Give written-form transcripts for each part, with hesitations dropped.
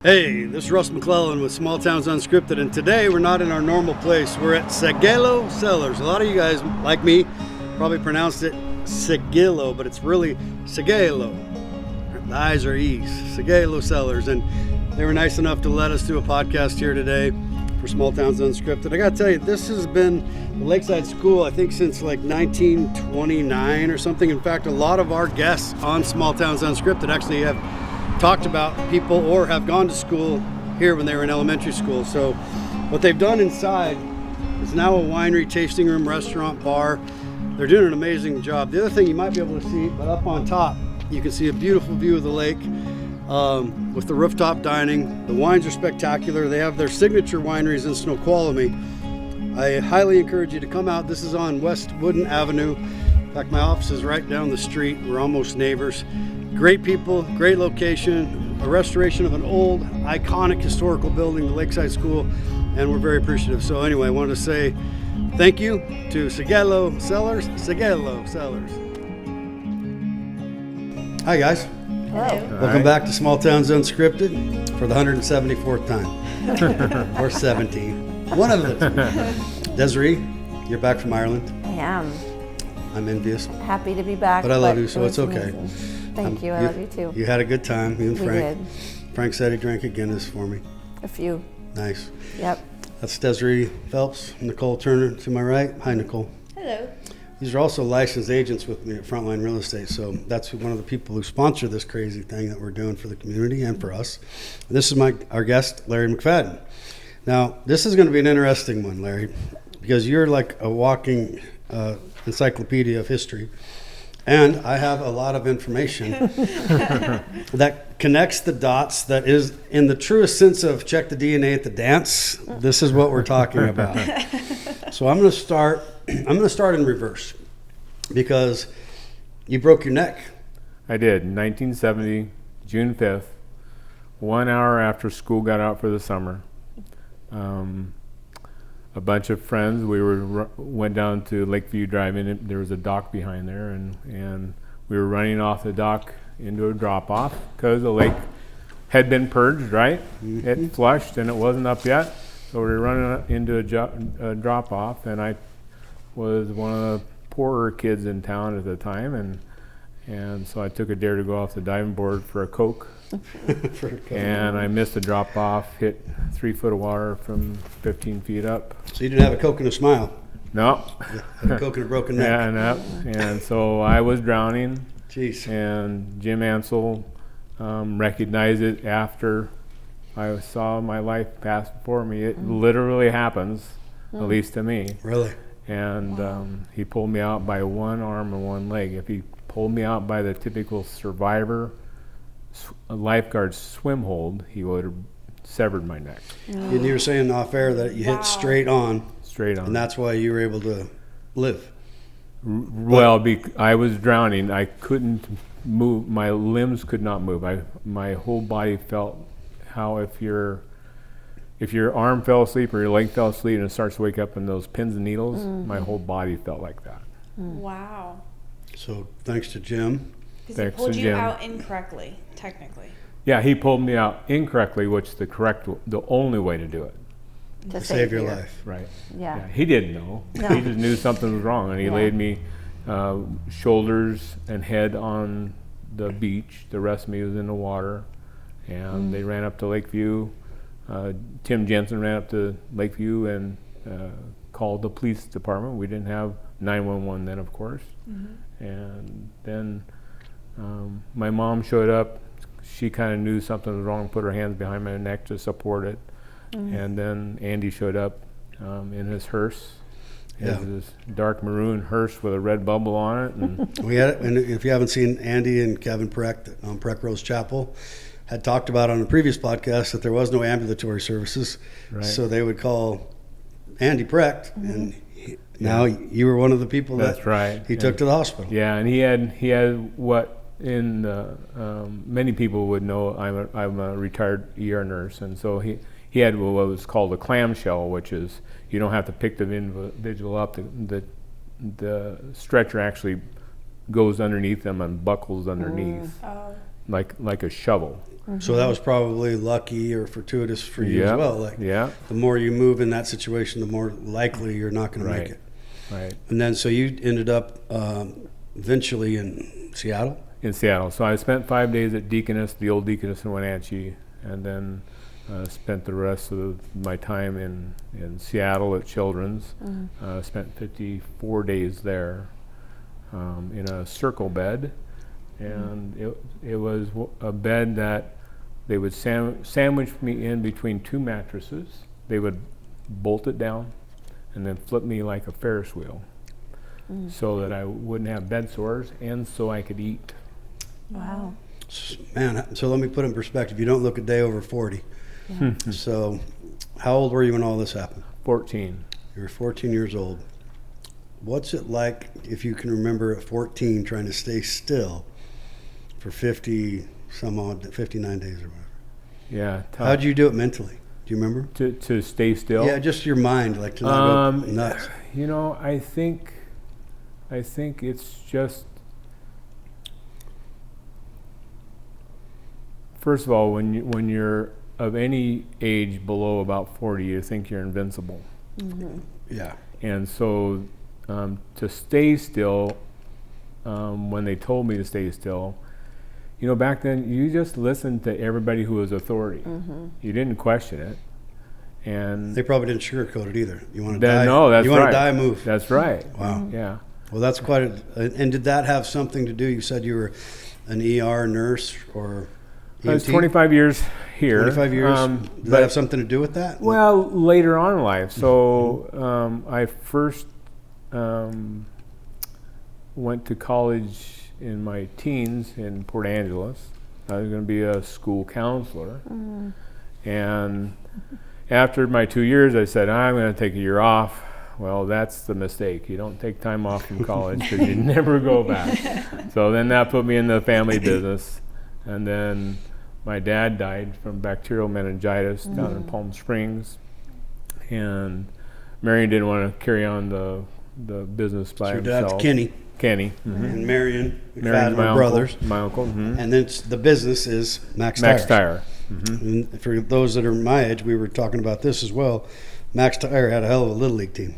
Hey, this is Russ McClellan with Small Towns Unscripted, and today we're not in our normal place. We're at Seelo Cellars. A lot of you guys, like me, probably pronounced it Seelo, but it's really Seelo. The I's are E's. Seelo Cellars, and they were nice enough to let us do a podcast here today for Small Towns Unscripted. I gotta tell you, this has been the Lakeside School, I think, since like 1929 or something. In fact, a lot of our guests on Small Towns Unscripted actually have talked about people or have gone to school here when they were in elementary school. So what they've done inside is now a winery, tasting room, restaurant, bar. They're doing an amazing job. The other thing you might be able to see, but up on top, you can see a beautiful view of the lake with the rooftop dining. The wines are spectacular. They have their signature wineries in Snoqualmie. I highly encourage you to come out. This is on West Wooden Avenue. In fact, my office is right down the street. We're almost neighbors. Great people, great location, a restoration of an old, iconic historical building, the Lakeside School, and we're very appreciative. So anyway, I wanted to say thank you to Seelo Cellars. Hi guys. Hello. Welcome back to Small Towns Unscripted for the 174th time. Or 17. One of them. Desiree, you're back from Ireland. I am. I'm envious. Happy to be back. But I love you, so it's okay. Amazing. Thank you. I love you too. You had a good time, you and Frank. We did. Frank said he drank a Guinness for me. A few. Nice. Yep. That's Desiree Phelps, Nicole Turner to my right. Hi, Nicole. Hello. These are also licensed agents with me at Frontline Real Estate, so that's one of the people who sponsor this crazy thing that we're doing for the community and for us. This is our guest, Larry McFadden. Now, this is going to be an interesting one, Larry, because you're like a walking encyclopedia of history. And I have a lot of information that connects the dots, that is, in the truest sense of check the DNA at the dance, this is what we're talking about. So I'm going to start in reverse, because you broke your neck. I did, in 1970, June 5th, 1 hour after school got out for the summer. A bunch of friends, we went down to Lakeview Drive-In. There was a dock behind there, and we were running off the dock into a drop-off because the lake had been purged, right? Mm-hmm. It flushed and it wasn't up yet, so we were running into a drop-off, and I was one of the poorer kids in town at the time, and so I took a dare to go off the diving board for a Coke. And I missed the drop off, hit 3 foot of water from 15 feet up. So you didn't have a Coke and a smile? No. Had a Coke and a broken neck. Yeah, no. And so I was drowning. Jeez. And Jim Ansel recognized it after I saw my life pass before me. It literally happens, at least to me. Really? And he pulled me out by one arm and one leg. If he pulled me out by the typical survivor a lifeguard's swim hold, he would have severed my neck. And you were saying off air that you hit straight on, and that's why you were able to live. Well, I was drowning. I couldn't move. My limbs could not move. My whole body felt how if your arm fell asleep or your leg fell asleep and it starts to wake up in those pins and needles, my whole body felt like that. Wow. So thanks to Jim. Because he pulled you out incorrectly, technically. Yeah, he pulled me out incorrectly, which the only way to do it. To save your life. Right. Yeah. He didn't know. No. He just knew something was wrong, and he laid me shoulders and head on the beach. The rest of me was in the water, and they ran up to Lakeview. Tim Jensen ran up to Lakeview and called the police department. We didn't have 911 then, of course. Mm-hmm. And then my mom showed up. She kind of knew something was wrong, put her hands behind my neck to support it. Mm-hmm. And then Andy showed up in his hearse. This dark maroon hearse with a red bubble on it. And we had it, and if you haven't seen Andy and Kevin Precht on Precht Rose Chapel, had talked about on a previous podcast that there was no ambulatory services. Right. So they would call Andy Precht, and now you were one of the people That's right. he took to the hospital. Yeah, and he had what in many people would know. I'm a retired ER nurse, and so he had what was called a clamshell, which is you don't have to pick the individual up. The stretcher actually goes underneath them and buckles underneath, like a shovel. So that was probably lucky or fortuitous for you as well. Like, the more you move in that situation, the more likely you're not going to make it. Right. And then, so you ended up eventually in Seattle? In Seattle. So I spent 5 days at Deaconess, the old Deaconess in Wenatchee, and then spent the rest of my time in Seattle at Children's. Spent 54 days there in a circle bed. And it was a bed that they would sandwich me in between two mattresses. They would bolt it down and then flip me like a Ferris wheel so that I wouldn't have bed sores and so I could eat. Wow. Man, so let me put it in perspective. You don't look a day over 40. Yeah. So how old were you when all this happened? 14. You were 14 years old. What's it like, if you can remember, at 14 trying to stay still for 59 days or whatever? Yeah. Tough. How'd you do it mentally? Do you remember? To stay still? Yeah, just your mind, like to not go nuts. You know, I think it's just, first of all, when you're of any age below about 40, you think you're invincible. Yeah. And so to stay still, when they told me to stay still, you know, back then you just listened to everybody who was authority. You didn't question it. And they probably didn't sugarcoat it either. You want to die? No, that's right. You want to die, move. That's right. Wow. Yeah. Well, that's quite and did that have something to do? You said you were an ER nurse or EMT? I was 25 years here. 25 years? Did that have something to do with that? Well, later on in life. So I first went to college in my teens in Port Angeles. I was going to be a school counselor. And after my 2 years, I said, I'm going to take a year off. Well, that's the mistake. You don't take time off from college because you never go back. So then that put me in the family business. And then my dad died from bacterial meningitis down in Palm Springs. And Marion didn't want to carry on the business by himself. Your dad's Kenny. And Marion McFadden were brothers. My uncle. And then the business is Max Tire. And for those that are my age, we were talking about this as well. Max Tire had a hell of a Little League team.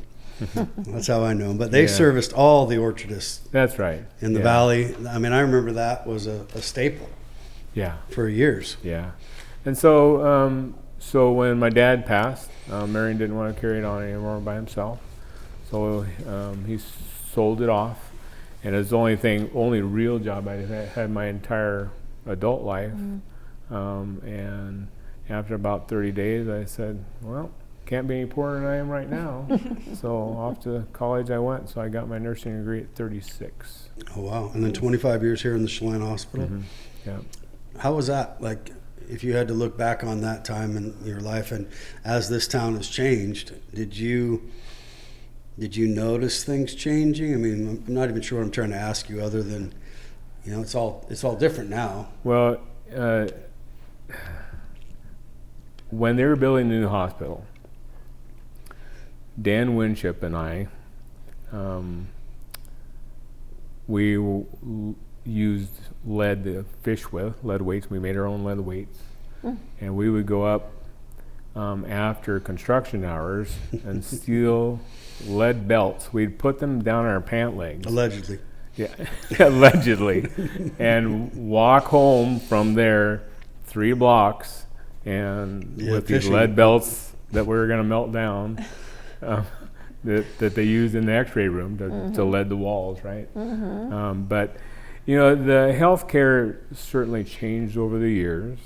That's how I know them. But they serviced all the orchardists. That's right. In the valley. I mean, I remember that was a staple. Yeah. For years. Yeah. And so so when my dad passed, Marion didn't want to carry it on anymore by himself. So he sold it off. And it's the only real job I had my entire adult life. And after about 30 days, I said, well, can't be any poorer than I am right now. So off to college I went. So I got my nursing degree at 36. Oh, wow. And then 25 years here in the Chelan Hospital. Yeah. How was that? Like, if you had to look back on that time in your life, and as this town has changed, did you notice things changing? I mean, I'm not even sure what I'm trying to ask you, other than, you know, it's all different now. Well, when they were building the new hospital, Dan Winship and I, we used lead to fish with, lead weights. We made our own lead weights. And we would go up after construction hours and steal lead belts. We'd put them down our pant legs. Allegedly. Yeah, allegedly. And walk home from there 3 blocks and with these lead belts that we were going to melt down that they used in the x-ray room to lead the walls, right? But, you know, the healthcare certainly changed over the years.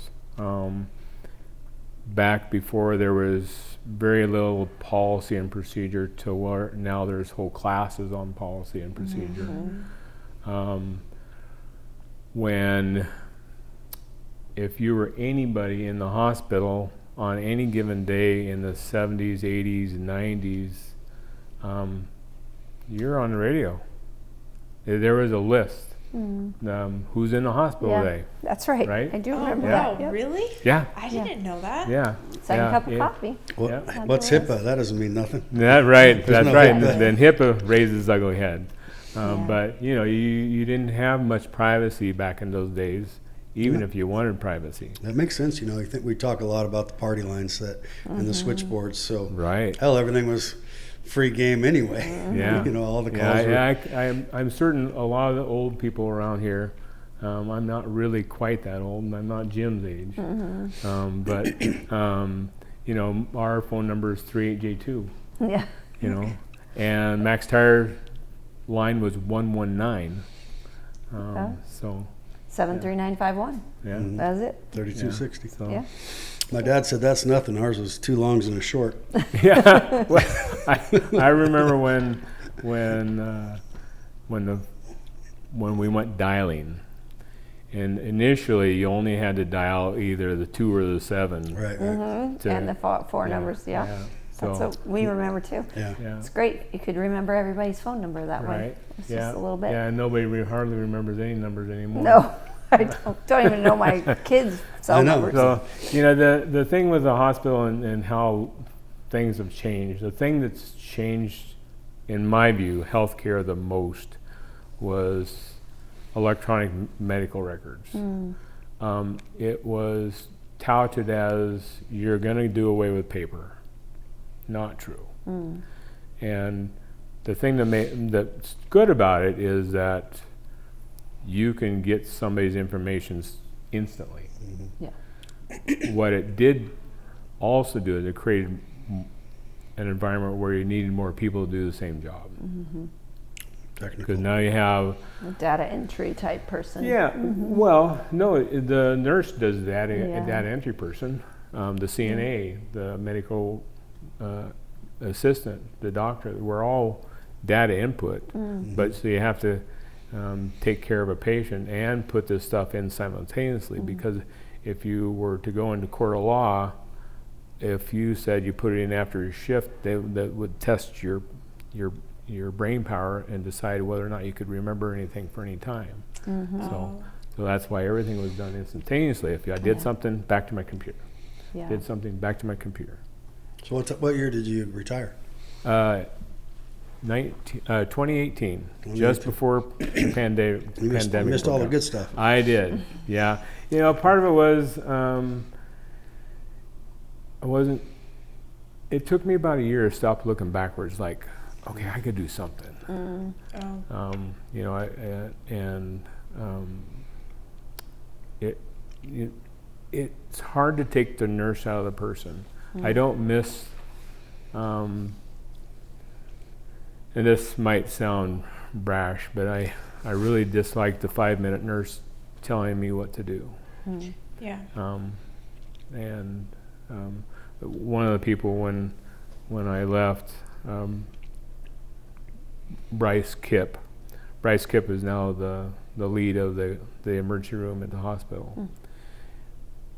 Back before there was very little policy and procedure to where now there's whole classes on policy and procedure. When if you were anybody in the hospital on any given day in the 70s, 80s, and 90s, you're on the radio. There was a list. Who's in the hospital today? That's right. I do remember that. Wow, really? Yeah. I didn't know that. Yeah. Second cup of coffee. Well, what's HIPAA? That doesn't mean nothing. That's right. That's no right. HIPAA. And then HIPAA raises its ugly head. But, you know, you didn't have much privacy back in those days. even if you wanted privacy. That makes sense. You know, I think we talk a lot about the party lines that and the switchboards. So Right. hell, everything was free game anyway. Yeah. You know, all the calls. I'm certain a lot of the old people around here, I'm not really quite that old, and I'm not Jim's age. But, you know, our phone number is 38J2. Yeah. You know, and Max Tire line was 119. So 73951. yeah, That's it. 3260. So Yeah. My dad said that's nothing. Ours was 2 longs and a short. yeah. Well, I remember when we went dialing, and initially you only had to dial either the 2 or the 7. Right. And the four numbers, yeah. That's So what we remember too. Yeah. yeah. It's great. You could remember everybody's phone number that way. Right. It's Yeah. just a little bit. Yeah. Nobody hardly remembers any numbers anymore. No, I don't even know my kids' cell I know. numbers. So, you know, the thing with the hospital and how things have changed, the thing that's changed, in my view, healthcare the most was electronic medical records. It was touted as you're going to do away with paper. Not true. And the thing that's good about it is that you can get somebody's information instantly. Yeah. What it did also do is it created an environment where you needed more people to do the same job. Technical. Because now you have A data entry type person. well, no, the nurse does that, Yeah. a data entry person, the CNA, the medical assistant, the doctor, we're all data input, but so you have to take care of a patient and put this stuff in simultaneously, because if you were to go into court of law, if you said you put it in after your shift, that would test your brain power and decide whether or not you could remember anything for any time. So that's why everything was done instantaneously. If I did something, back to my computer. Yeah. Did something, back to my compuyer. So what year did you retire? 2018, just before the pandemic. You missed all the good stuff. I did, yeah. You know, part of it was it took me about a year to stop looking backwards, like, okay, I could do something. You know, it's hard to take the nurse out of the person. I don't miss, and this might sound brash, but I really dislike the 5-minute nurse telling me what to do. Yeah. And one of the people when I left, Bryce Kipp is now the lead of the emergency room at the hospital.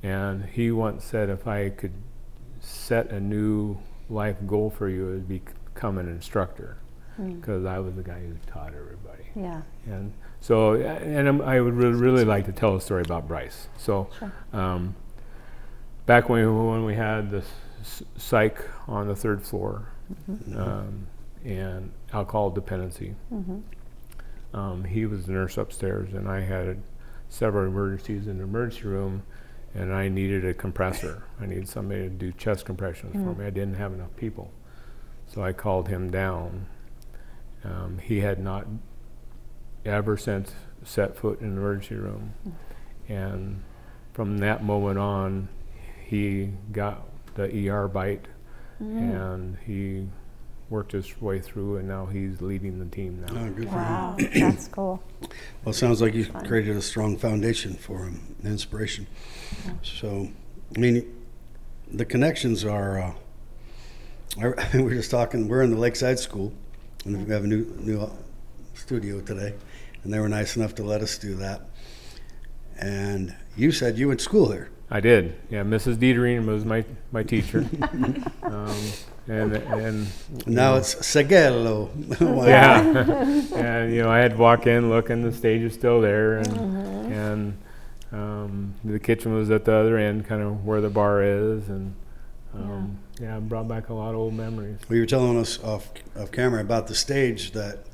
And he once said, if I could set a new life goal for you, it would become an instructor, because I was the guy who taught everybody. Yeah. And so, I would really like to tell a story about Bryce. So, back when we had the psych on the 3rd floor, and alcohol dependency, he was the nurse upstairs, and I had several emergencies in the emergency room, and I needed a compressor. I needed somebody to do chest compressions for me. I didn't have enough people. So I called him down. He had not ever since set foot in an emergency room. And from that moment on, he got the ER bite, and he worked his way through, and now he's leading the team now. Oh, good Wow, for him. that's cool. Well, it sounds like you created a strong foundation for him, inspiration. So, I mean, the connections are, we were just talking, we're in the Lakeside School, and we have a new studio today, and they were nice enough to let us do that. And you said you went to school there. I did, yeah. Mrs. Dieterine was my teacher. And now it's Seelo. Yeah. And you know, I had to walk in, look, and the stage is still there, and the kitchen was at the other end, kind of where the bar is, and it brought back a lot of old memories. Well, you were telling us off camera about the stage that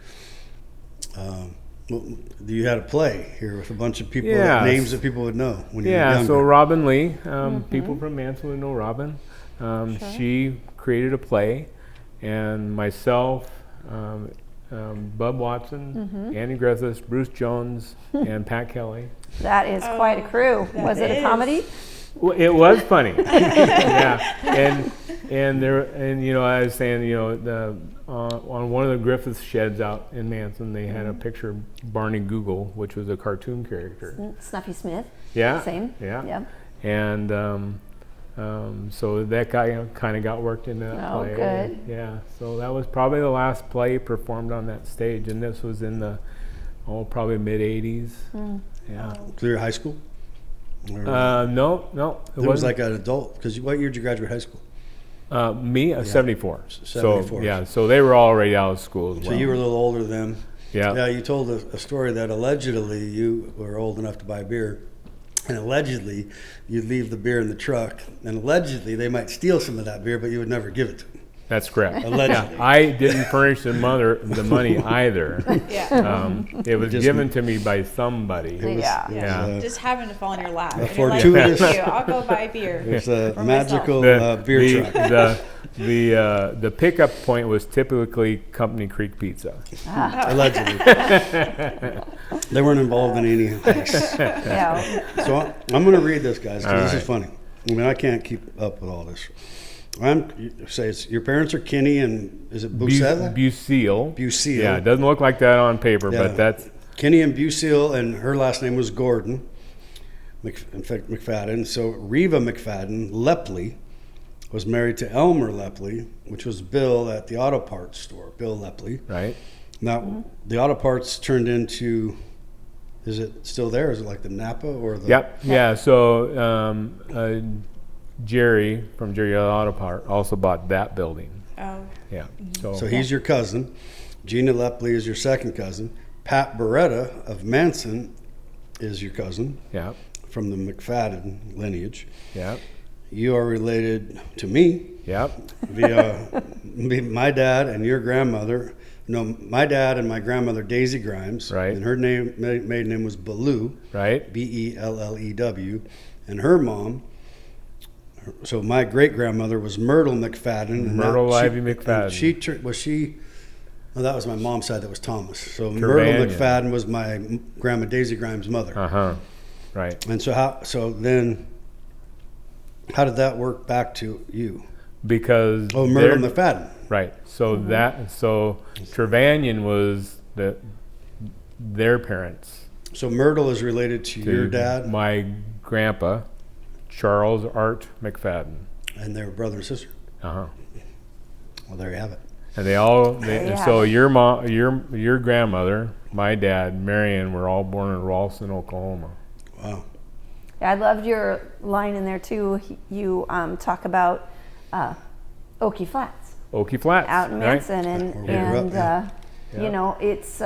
Well, you had a play here with a bunch of people, Yeah. names that people would know when you were Yeah, younger. so Robin Lee, people from Manson would know Robin. She created a play, and myself, Bub Watson, Andy Griffiths, Bruce Jones, and Pat Kelly. That is quite a crew. Was it a comedy? Well, it was funny. Yeah, and you know, I was saying, you know, on one of the Griffith sheds out in Manson, they had a picture of Barney Google, which was a cartoon character. Snuffy Smith. Yeah. Same. Yeah. Yep. And so that guy kind of got worked into that Oh, play. good. Yeah. So that was probably the last play performed on that stage, and this was in the probably mid '80s. Yeah. So you're high school? Or No. it was like an adult. Because what year did you graduate high school? Me, 74. 74. So, yeah, so they were already out of school as well. So you were a little older than them. Yeah. Yeah, you told a story that allegedly you were old enough to buy beer, and allegedly you'd leave the beer in the truck, and allegedly they might steal some of that beer, but you would never give it to them. That's correct. Allegedly. Yeah, I didn't furnish the money either. Yeah. It was Just- given to me by somebody. Yeah. Yeah. Just happened to fall in your lap. A And you're like, fortuitous- thank you. I'll go buy beer. It's a For magical myself. beer truck. The pickup point was typically Company Creek Pizza. Allegedly. They weren't involved in any heist. Yeah. So I'm going to read this, guys, because All this is right. funny. I mean, I can't keep up with all this. Your parents are Kinney and is it Buscella? Bucille. Bucille. Yeah, it doesn't look like that on paper, Yeah. but that's Kinney and Bucille, and her last name was Gordon. In fact, McFadden. So Reva McFadden Lepley was married to Elmer Lepley, which was Bill at the auto parts store. Bill Lepley. right. Now, the auto parts turned into. Is it still there? Is it like the Napa or the? Yep. Yeah. So Jerry from Jerry Auto Part also bought that building. Oh, Yeah. So he's your cousin. Gina Lepley is your second cousin. Pat Beretta of Manson is your cousin Yeah. from the McFadden lineage. Yeah. You are related to me Yep. via my dad and your grandmother. No, my dad and my grandmother Daisy Grimes. Right. And her maiden name was Bellew, Right. Bellew, and her mom. So my great grandmother was Myrtle McFadden. And Myrtle that- Ivy McFadden. and was she? Oh, that was my mom's side. That was Thomas. So Trevanion. Myrtle McFadden was my grandma Daisy Grimes' mother. Right. And so how did that work back to you? Because Oh, Myrtle they're- McFadden. Right. So Trevanion was their parents. So Myrtle is related to your dad, My grandpa, Charles Art McFadden. and they were brother and sister. Uh-huh. Well, there you have it. And you so have it. your mom, your grandmother, my dad, Marion, were all born in Ralston, Oklahoma. Wow. I loved your line in there too. You talk about Okie Flats Okie Flats. out in right? Manson, Where we grew up, yeah. you know it's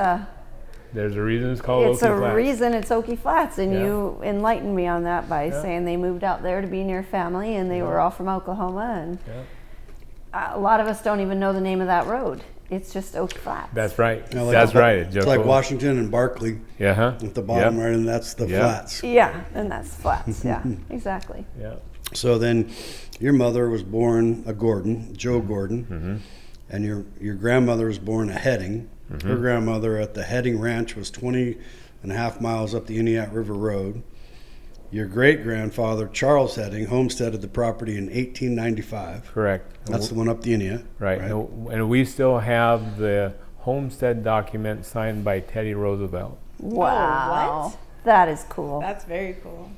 There's a reason it's called it's Okie a Flats. reason it's Okie Flats, and Yeah. you enlightened me on that by Yeah. saying they moved out there to be near family, and they were all from Oklahoma, and Yeah. a lot of us don't even know the name of that road. It's just Okie Flats. That's right. You know, like That's right. It's like Washington and Barkley Yeah. Huh? at the bottom, Yep. right, and that's the Yep. flats. Yeah, and that's Flats. Yeah, exactly. Yeah. So then, your mother was born a Gordon, Joe Gordon, and your grandmother was born a Heading. Her grandmother at the Heading Ranch was 20 and a half miles up the Indiat River Road. Your great-grandfather, Charles Heading, homesteaded the property in 1895. Correct. That's the one up the Indiat. Right. And we still have the homestead document signed by Teddy Roosevelt. Wow, what? that is cool. That's very cool.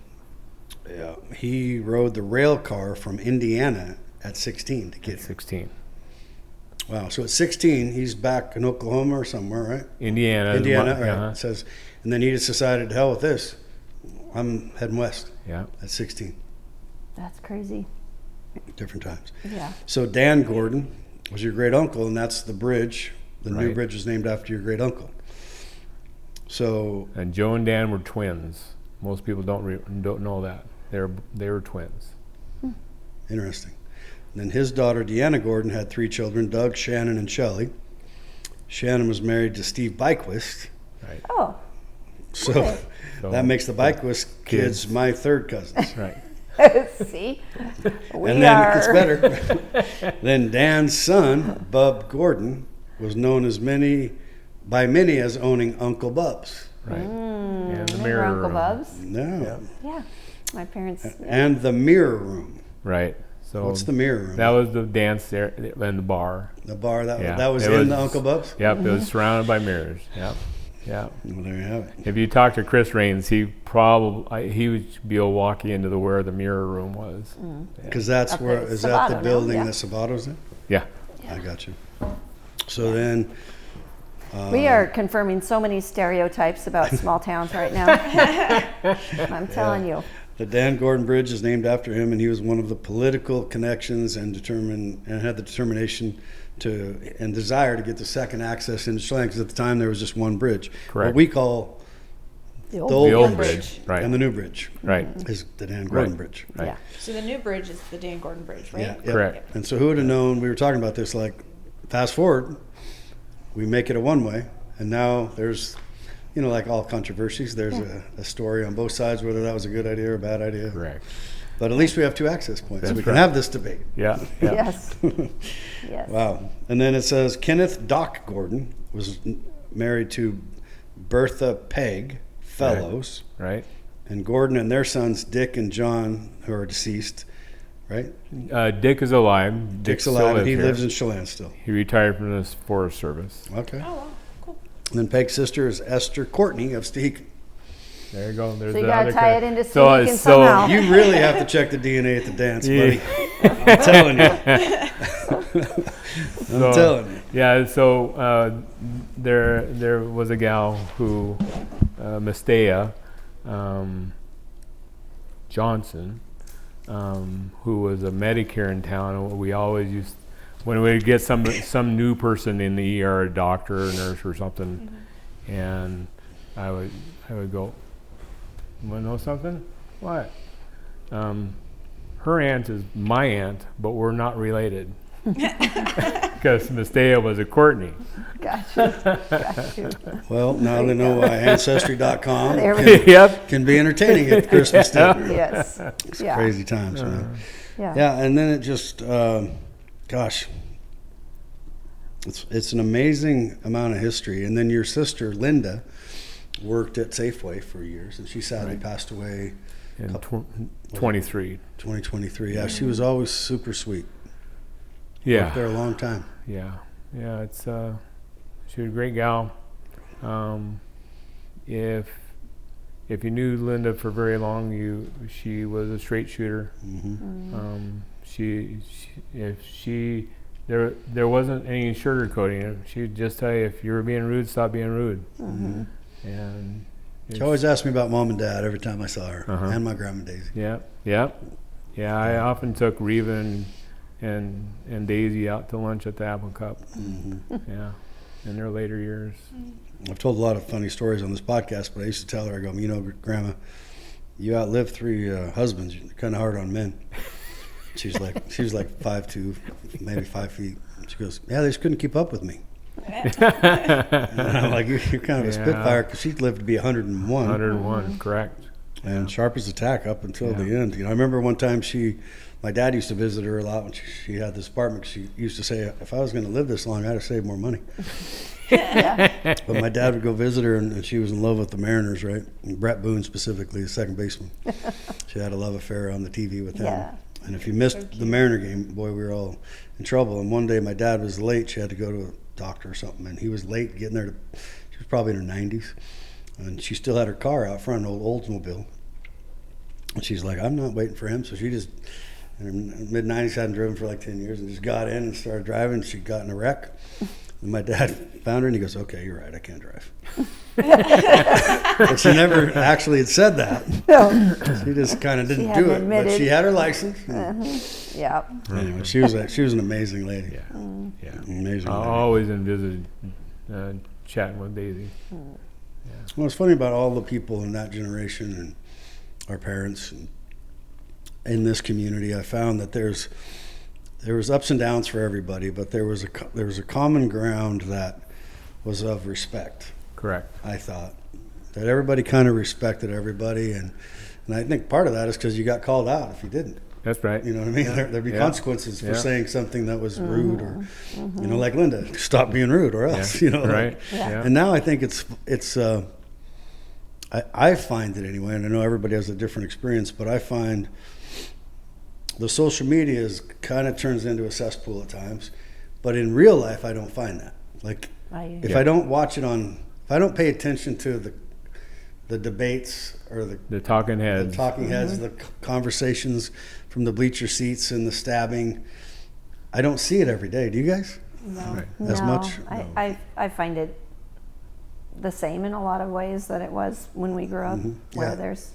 Yeah. He rode the rail car from Indiana at 16 to get here. 16. Wow. So at 16, he's back in Oklahoma or somewhere, right? Indiana. Indiana, right. Uh-huh. It says, and then he just decided, to hell with this. I'm heading west Yeah. at 16. That's crazy. Different times. Yeah. So Dan Gordon was your great uncle, and that's the bridge. The new Right. bridge was named after your great uncle. So And Joe and Dan were twins. Most people don't know that. They were twins. interesting. And then his daughter Deanna Gordon had 3 children: Doug, Shannon, and Shelley. Shannon was married to Steve Byquist, Right. Oh, So So that makes the Bike Whisk kids my third cousins. right. see, we And then are. it gets better. Then Dan's son, Bub Gordon, was known by many as owning Uncle Bub's. Right. And the Remember mirror Uncle room. Bub's? No. Yeah, my parents. And the Mirror Room. Right. So What's the Mirror Room? that was the dance there and the bar. The bar that Yeah. was It in was- the Uncle Bub's? Yep. It was surrounded by mirrors. Yep. Yeah. Well, there you have it. If you talk to Chris Raines, he would be walking into where the mirror room was. Because that's Up where, there. is that the Sabato, no? building Yeah. that Sabato's in? Yeah. I got you. So then, We are confirming so many stereotypes about small towns right now. I'm telling you. the Dan Gordon Bridge is named after him, and he was one of the political connections and had the determination and desire to get the second access into Chelan, because at the time there was just one bridge. Correct. What we call The the The old old bridge, bridge. Right. and the new bridge Right. is the Dan Gordon Right. Bridge. Right. Yeah. So the new bridge is the Dan Gordon Bridge, right? Yeah, yep. Correct. And so who would have known, we were talking about this, like, fast forward, we make it a one-way, and now there's, like all controversies, there's a story on both sides, whether that was a good idea or a bad idea. Correct. But at least we have two access points, so That's we can right. have this debate. Yeah. Yeah. Yes. Yes. Wow. And then it says Kenneth Doc Gordon was married to Bertha Peg Fellows, Right. and Gordon and their sons Dick and John, who are deceased, right? Dick is alive. Dick's still alive, and he here. lives in Chelan still. He retired from the Forest Service. Okay. Oh, wow, cool. And then Peg's sister is Esther Courtney of Stehekin. There you go. There's So you the gotta other tie co- it into so, Stehekin so somehow. You really have to check the DNA at the dance, Yeah. buddy. I'm telling you. I'm telling you. Yeah. So there was a gal who Mestea Johnson, who was a Medicare in town, and we always used when we would get some new person in the ER, a doctor, or nurse, or something, and I would go, "You want to know something? What?" Her aunt is my aunt, but we're not related. Because Mestea was a Courtney. Gotcha. Well, now they know why Ancestry.com There we Yep. can be entertaining at Christmas dinner. Yes. Yeah. Crazy times, man. Yeah. Yeah, and then it just, gosh, it's an amazing amount of history. And then your sister, Linda, worked at Safeway for years, and she sadly passed away In 23. 2023. Yeah, she was always super sweet. Yeah. Worked there a long time. Yeah. It's she was a great gal. If you knew Linda for very long, she was a straight shooter. There wasn't any sugarcoating. She'd just tell you, if you were being rude, stop being rude. And She always asked me about mom and dad every time I saw her, and my grandma Daisy. yeah. I often took Reva and Daisy out to lunch at the Apple Cup. Yeah, in their later years. I've told a lot of funny stories on this podcast, but I used to tell her, I go, Grandma, you outlived 3 husbands. You're kind of hard on men. She was like 5'2", maybe 5 feet. She goes, yeah, they just couldn't keep up with me. And I'm like, you're kind of a spitfire, because she lived to be 101. 101, correct. And sharp as a tack up until the end. I remember one time my dad used to visit her a lot when she had this apartment. She used to say, if I was going to live this long, I'd have saved more money. But my dad would go visit her, and she was in love with the Mariners, right? And Brett Boone specifically, the second baseman. She had a love affair on the TV with him. Yeah. And if you missed the Mariner game, boy, we were all in trouble. And one day my dad was late. She had to go to a doctor or something, and he was late getting there. She was probably in her 90s. And she still had her car out front, an old Oldsmobile. And she's like, I'm not waiting for him. So she just, in her mid-90s, hadn't driven for like 10 years, and just got in and started driving. She got in a wreck. And my dad found her, and he goes, okay, you're right, I can't drive. But she never actually had said that. No. She just kind of didn't hadn't do it. But admitted. she had her license. Yeah. Anyway, she was an amazing lady. Yeah. Amazing I lady. always envisaged chatting with Daisy. Well, it's funny about all the people in that generation and our parents and in this community. I found that there was ups and downs for everybody, but there was a common ground that was of respect. Correct. I thought that everybody kind of respected everybody, and I think part of that is because you got called out if you didn't. That's right. You know what I mean? There'd be consequences for saying something that was rude, or you know, like Linda, stop being rude, or else. You know, right? And now I think it's. I find it anyway, and I know everybody has a different experience, but I find the social media kind of turns into a cesspool at times. But in real life, I don't find that. Like, if I don't watch it if I don't pay attention to the debates or the talking heads, the conversations from the bleacher seats and the stabbing, I don't see it every day. Do you guys? No. As much? I find it the same in a lot of ways that it was when we grew up, where there's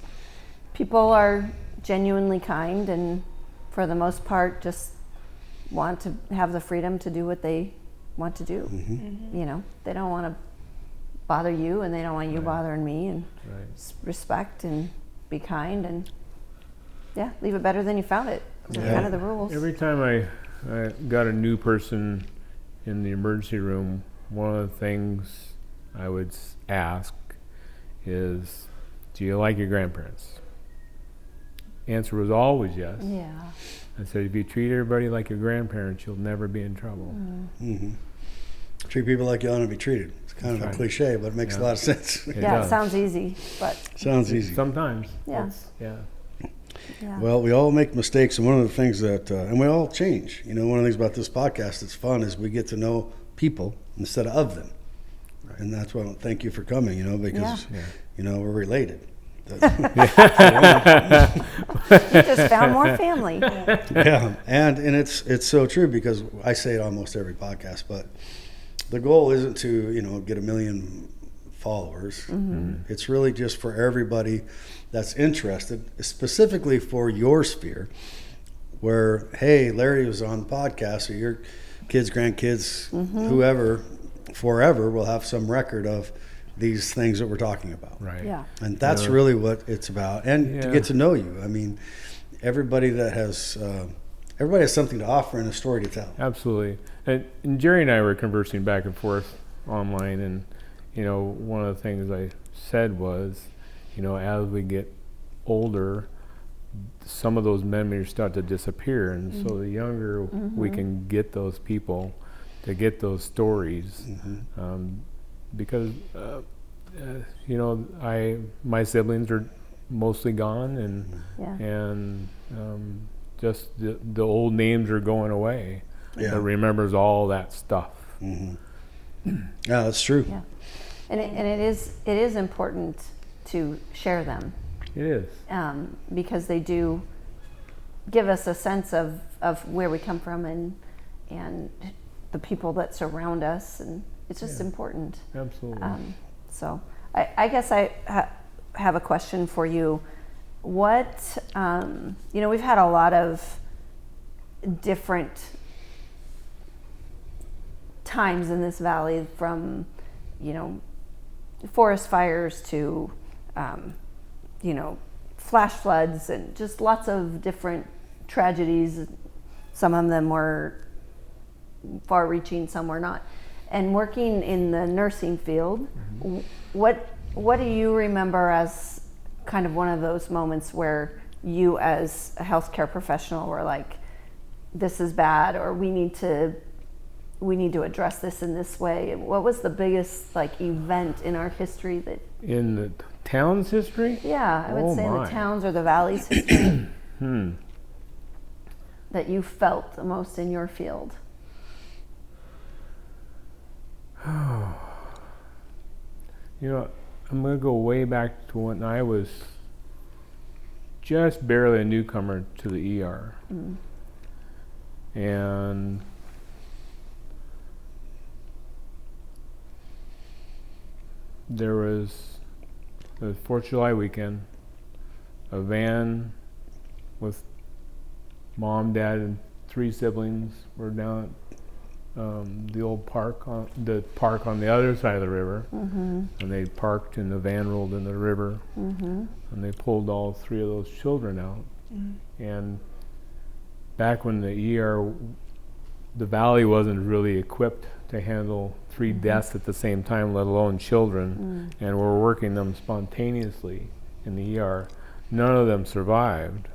people are genuinely kind and for the most part just want to have the freedom to do what they want to do. You know, they don't want to bother you and they don't want you bothering me, and respect and be kind and leave it better than you found it. Kind of the rules. Every time I got a new person in the emergency room, one of the things I would ask is, do you like your grandparents? Answer was always yes. Yeah. I said, if you treat everybody like your grandparents, you'll never be in trouble. Treat people like you want to be treated. It's kind of a cliche, but it makes a lot of sense. It sounds easy, but sounds easy. Sometimes. Yeah. Well, we all make mistakes, and one of the things that, and we all change. You know, one of the things about this podcast that's fun is we get to know people instead of them. And that's why I thank you for coming, you know, because, you know, we're related. You just found more family. And it's so true, because I say it almost every podcast, but the goal isn't to, you know, get 1 million followers. It's really just for everybody that's interested, specifically for your sphere, where, hey, Larry was on the podcast, or your kids, grandkids, whoever, forever will have some record of these things that we're talking about. Right. Yeah. And that's really what it's about. And to get to know you. I mean, everybody has something to offer and a story to tell. Absolutely. And Jerry and I were conversing back and forth online, and, you know, one of the things I said was, you know, as we get older, some of those memories start to disappear. And so the younger we can get those people to get those stories, because you know, my siblings are mostly gone, and just the old names are going away. That remembers all that stuff. Yeah, that's true. Yeah, and it is important to share them. It is, because they do give us a sense of where we come from and the people that surround us, and it's just important. Absolutely. So I guess I have a question for you. What, you know, we've had a lot of different times in this valley, from, you know, forest fires to, you know, flash floods, and just lots of different tragedies. Some of them were far-reaching, some were not. And working in the nursing field, what do you remember as kind of one of those moments where you, as a healthcare professional, were like, this is bad, or we need to address this in this way? What was the biggest, like, event in our history that... In the town's history? Yeah, I would say the town's or the valley's history that you felt the most in your field. You know, I'm going to go way back to when I was just barely a newcomer to the ER. And there was the 4th of July weekend, a van with mom, dad, and 3 siblings were down at the old park, on the other side of the river, and they parked and the van rolled in the river, and they pulled all 3 of those children out. And back when the ER the valley wasn't really equipped to handle 3 deaths at the same time, let alone children, and we're working them spontaneously in the ER. None of them survived,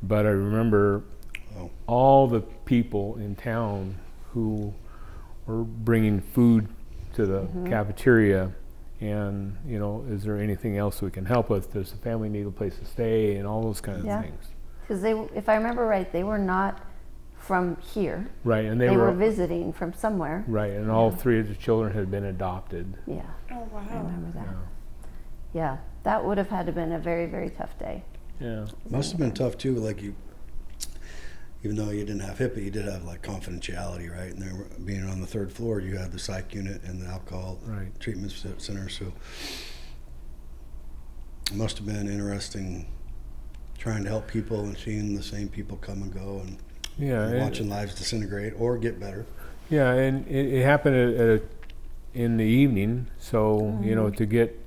but I remember all the people in town who were bringing food to the cafeteria, and is there anything else we can help with? Does the family need a place to stay, and all those kind of things. Because if I remember right, they were not from here. Right, and they were visiting from somewhere. Right, and all 3 of the children had been adopted. Yeah. Oh, wow. I remember that. Yeah, that would have had to been a very, very tough day. Yeah. Must have been tough too, like even though you didn't have HIPAA, you did have like confidentiality, right? And there, being on the 3rd floor, you had the psych unit and the alcohol treatment center, so it must have been interesting trying to help people and seeing the same people come and go, and watching lives disintegrate or get better. Yeah, and it happened in the evening, so to get,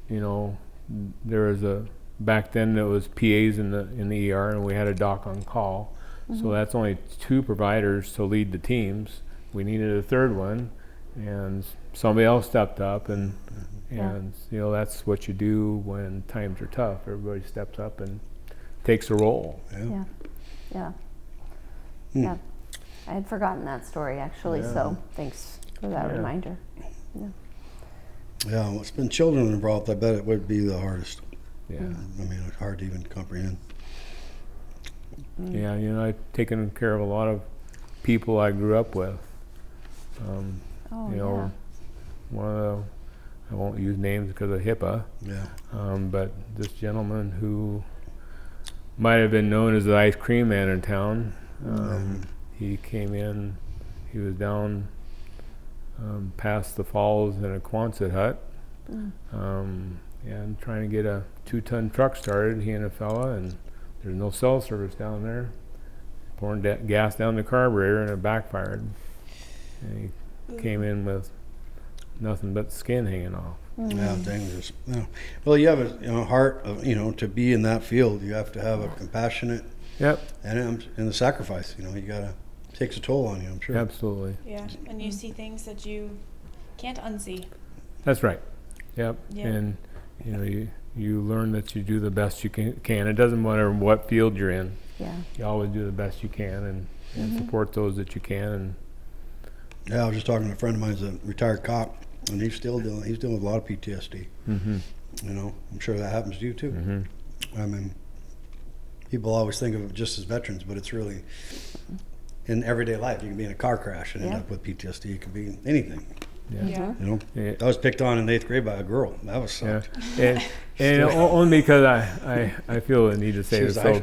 there was back then there was PAs in the ER, and we had a doc on call, so that's only 2 providers to lead the teams. We needed a 3rd one, and somebody else stepped up, and that's what you do when times are tough. Everybody steps up and takes a role. Yeah. I had forgotten that story actually, so thanks for that reminder. Yeah, well, it's been children involved. I bet it would be the hardest. Yeah. I mean, it's hard to even comprehend. Yeah, I've taken care of a lot of people I grew up with. One of the, I won't use names because of HIPAA. Yeah. But this gentleman who might have been known as the ice cream man in town, he came in, he was down past the falls in a Quonset hut, and trying to get a 2-ton truck started, he and a fella, and there's no cell service down there. Pouring gas down the carburetor, and it backfired. And he came in with nothing but skin hanging off. Yeah, dangerous. Yeah. Well, you have a heart of, to be in that field. You have to have a compassionate. And the sacrifice. You gotta takes a toll on you. I'm sure. Absolutely. Yeah, and you see things that you can't unsee. That's right. Yep. Yeah. And you learn that you do the best you can. It doesn't matter what field you're in. Yeah. You always do the best you can, and support those that you can. And I was just talking to a friend of mine who's a retired cop, and he's dealing with a lot of PTSD. I'm sure that happens to you too. I mean, people always think of it just as veterans, but it's really in everyday life. You can be in a car crash and end up with PTSD. It could be anything. I was picked on in 8th grade by a girl. That was sucked. And only because I feel the need to say this. So,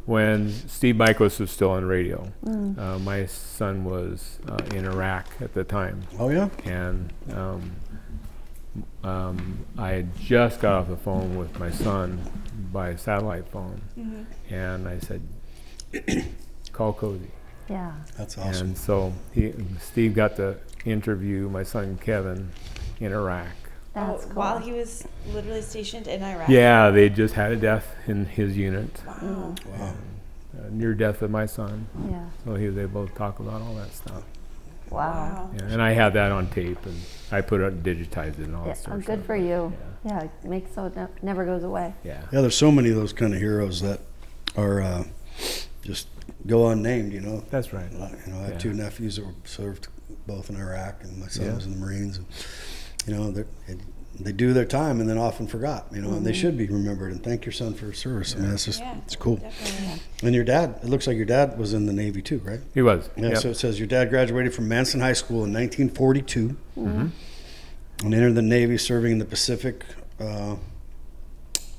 when Steve Michaels was still on radio, my son was in Iraq at the time. Oh yeah. And I had just got off the phone with my son by satellite phone, and I said, "Call Cozy." Yeah. That's awesome. And so Steve got to interview my son Kevin in Iraq. That's cool. While he was literally stationed in Iraq. Yeah, they just had a death in his unit. Wow. Near death of my son. Yeah. So he was able to talk about all that stuff. Wow. Yeah, and I had that on tape, and I put it, digitized it, and all that sort of good stuff. for you. Yeah, it makes so it never goes away. Yeah. There's so many of those kind of heroes that are just go unnamed. That's right. I had 2 nephews that were served both in Iraq, and my son was in the Marines. And they do their time and then often forgot. And they should be remembered. And thank your son for his service. I mean, that's just it's cool. Definitely. And your dad, it looks like your dad was in the Navy too, right? He was. Yeah. Yep. So it says your dad graduated from Manson High School in 1942 and entered the Navy, serving in the Pacific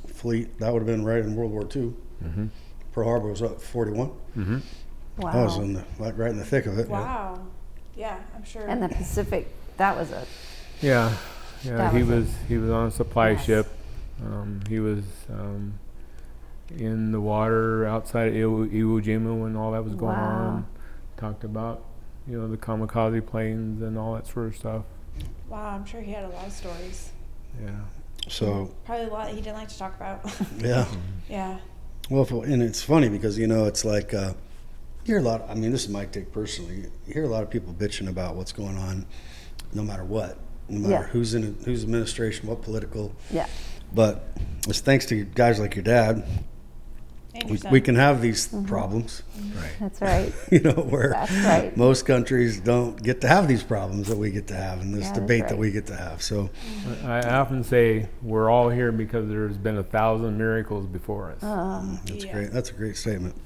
Fleet. That would have been right in World War II. Pearl Harbor was up 41. Wow. I was right in the thick of it. Wow. Yeah, I'm sure. And the Pacific, that was Yeah. That He was was on a supply Yes. ship. He was in the water outside of Iwo Jima when all that was going on. Talked about the kamikaze planes and all that sort of stuff. Wow, I'm sure he had a lot of stories. Yeah. So Probably a lot that he didn't like to talk about. yeah. Yeah. Well, and it's funny because it's like You hear a lot, I mean, this is my take personally. You hear a lot of people bitching about what's going on, no matter what, no matter Yeah. who's administration, what political. Yeah. But it's thanks to guys like your dad, And your son. we can have these problems, That's right. you know, where That's right. most countries don't get to have these problems that we get to have, and this Yeah, that's debate that right. we get to have. So, I often say we're all here because there's been 1,000 miracles before us. that's Yeah. great. That's a great statement.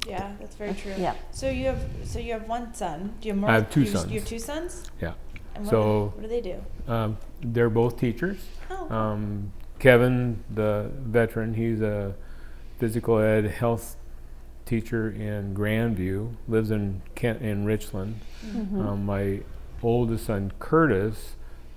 Yeah, that's very true. Yeah. So you have one son. Do you have more? I have two you sons. You have two sons. Yeah. And So- what do they do? They're both teachers. Oh. Kevin, the veteran, he's a physical ed health teacher in Grandview, lives in Kent in Richland. My oldest son, Curtis,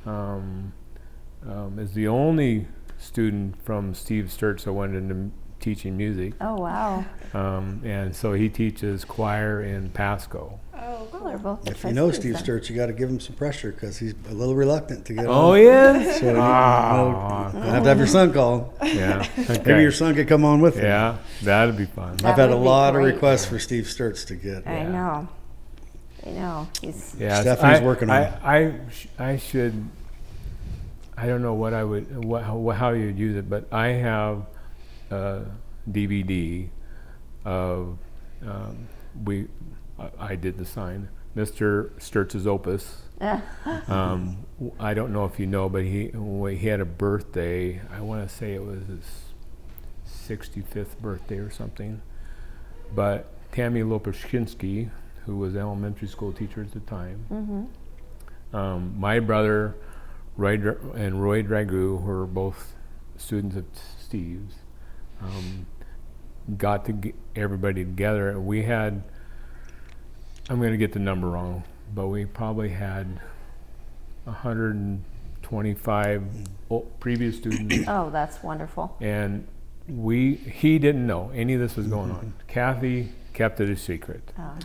is the only student from Steve Sturts that went into teaching music. Oh, wow. And so he teaches choir in Pasco. Oh, Well, they're both If the you know choices Steve then. Sturts, you got to give him some pressure because he's a little reluctant to get Oh, on. yeah? So you Ah. have to have your son call. Yeah. Maybe Okay. your son could come on with him. Yeah, that'd be fun. That I've had a would be lot of great. requests for Steve Sturts to get. I know. I know. He's Yeah, Stephanie's working on it. I should. I don't know what I would, how you'd use it, but I have a DVD of I did the sign, Mr. Sturts' opus. I don't know if you know, but he had a birthday. I want to say it was his 65th birthday or something. But Tammy Lopushinsky, who was an elementary school teacher at the time, my brother Roy and Roy Dragoo, who were both students of Steve's, got to everybody together, and we had, I'm going to get the number wrong, but we probably had 125 previous students, oh, that's wonderful. and he didn't know any of this was going on. Kathy kept it a secret.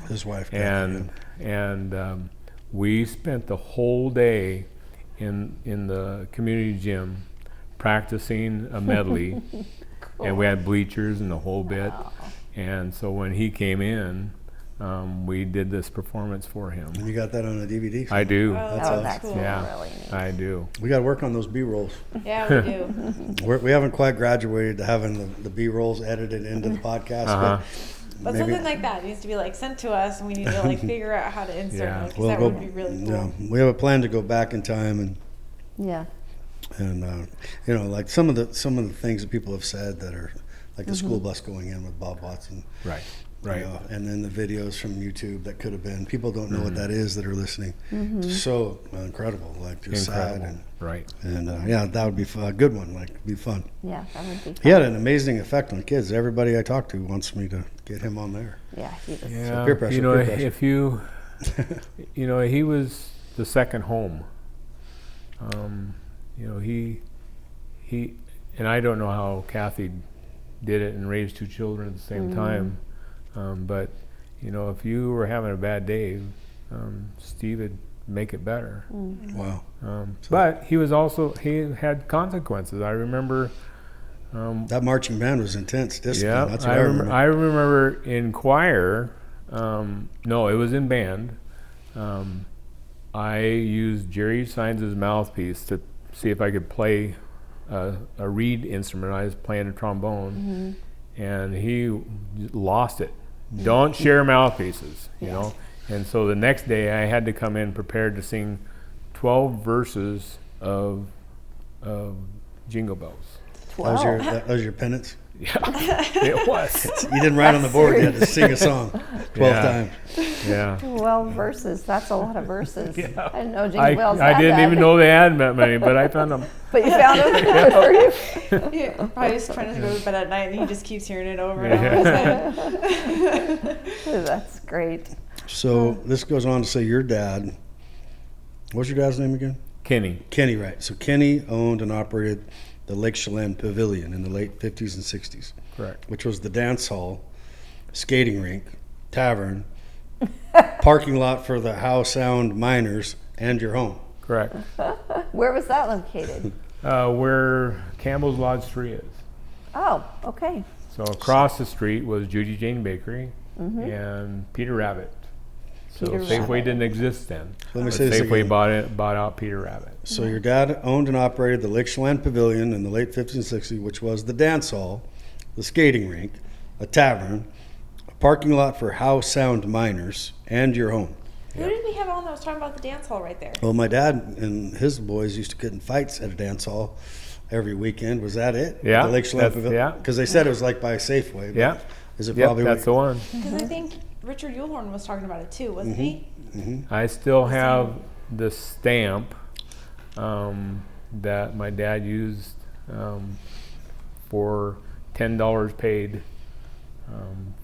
His wife. And we spent the whole day in the community gym practicing a medley, and we had bleachers and the whole bit. And so when he came in, we did this performance for him. And you got that on a DVD? I do. That's Oh, awesome. that's Cool. Yeah, really neat. I do. We got to work on those B-rolls. Yeah, we do. We haven't quite graduated to having the B-rolls edited into the podcast. But maybe- something like that needs to be like sent to us, and we need to like figure out how to insert Yeah. it, because that would be really cool. Yeah, we have a plan to go back in time Yeah. and you know, like some of the things that people have said that are like the school bus going in with Bob Watson. Right. you Right. know, and then the videos from YouTube that could have been. People don't know what that is that are listening. So incredible, like just sad Incredible. Right. and yeah, that would be a good one. Like be fun. Yeah, that would be fun. He had an amazing effect on kids. Everybody I talk to wants me to get him on there. Yeah, he was. Yeah. peer pressure, You know, peer pressure. if you, you know, he was the second home. You know, he, and I don't know how Kathy did it and raised two children at the same time. But, you know, if you were having a bad day, Steve would make it better. Wow. But he had consequences. I remember, That marching band was intense discipline. yeah, That's what I remember. I remember in choir, no, it was in band. I used Jerry Sines' mouthpiece to see if I could play a reed instrument. I was playing a trombone, and he lost it. Don't share mouthpieces, you know. And so the next day, I had to come in prepared to sing 12 verses of Jingle Bells. That was your penance. Yeah, it was. You didn't write on the board. You had to sing a song 12 Yeah. times. Yeah. 12 verses. That's a lot of verses. Yeah. I didn't know Jingle Bells I had didn't that. even know they had that many, but I found them. But you found them. Good for you. Yeah, probably just trying to go to bed at night, and he just keeps hearing it over and over. That's great. So this goes on to say your dad. What's your dad's name again? Kenny. Kenny, right. So Kenny owned and operated the Lake Chelan Pavilion in the late 50s and 60s. Correct. Which was the dance hall, skating rink, tavern, parking lot for the How Sound miners, and your home. Correct. Where was that located? Where Campbell's Lodge 3 is. Oh, okay. So across the street was Judy Jane Bakery, and Peter Rabbit. So Peter Safeway Rabbit. didn't exist then. Let me But say this Safeway again. bought out Peter Rabbit. So your dad owned and operated the Lake Chelan Pavilion in the late 50s and 60s, which was the dance hall, the skating rink, a tavern, a parking lot for house-sound miners, and your home. Who did we have on that was talking about the dance hall right there? Well, my dad and his boys used to get in fights at a dance hall every weekend. Was that it? Yeah, The Lake Chelan that's- Pavilion? yeah. Because they said it was like by Safeway. but Yeah. Is it Yep, probably that's the one. Because I think Richard Yulhorn was talking about it too, wasn't he? I still have the stamp that my dad used for $10 paid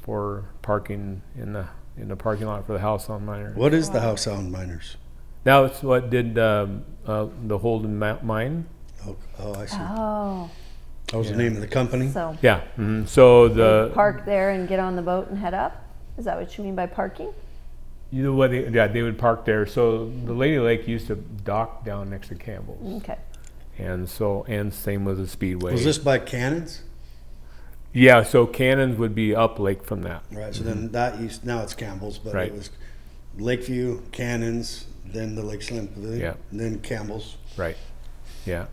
for parking in the parking lot for the house on Minor. What is the house-sound miners? That's what did the Holden mine. Oh, I see. Oh, That was the name of the company? so Yeah. So they park there and get on the boat and head up? Is that what you mean by parking? you know what? They would park there. So the Lady Lake used to dock down next to Campbell's, Okay. and same with the Speedway. Was this by Cannons? Yeah. So Cannons would be up lake from that. Right, so then that now it's Campbell's, but Right. it was Lakeview, Cannons, then the Lake Chelan Pavilion, Yeah. and then Campbell's. Right. Yeah.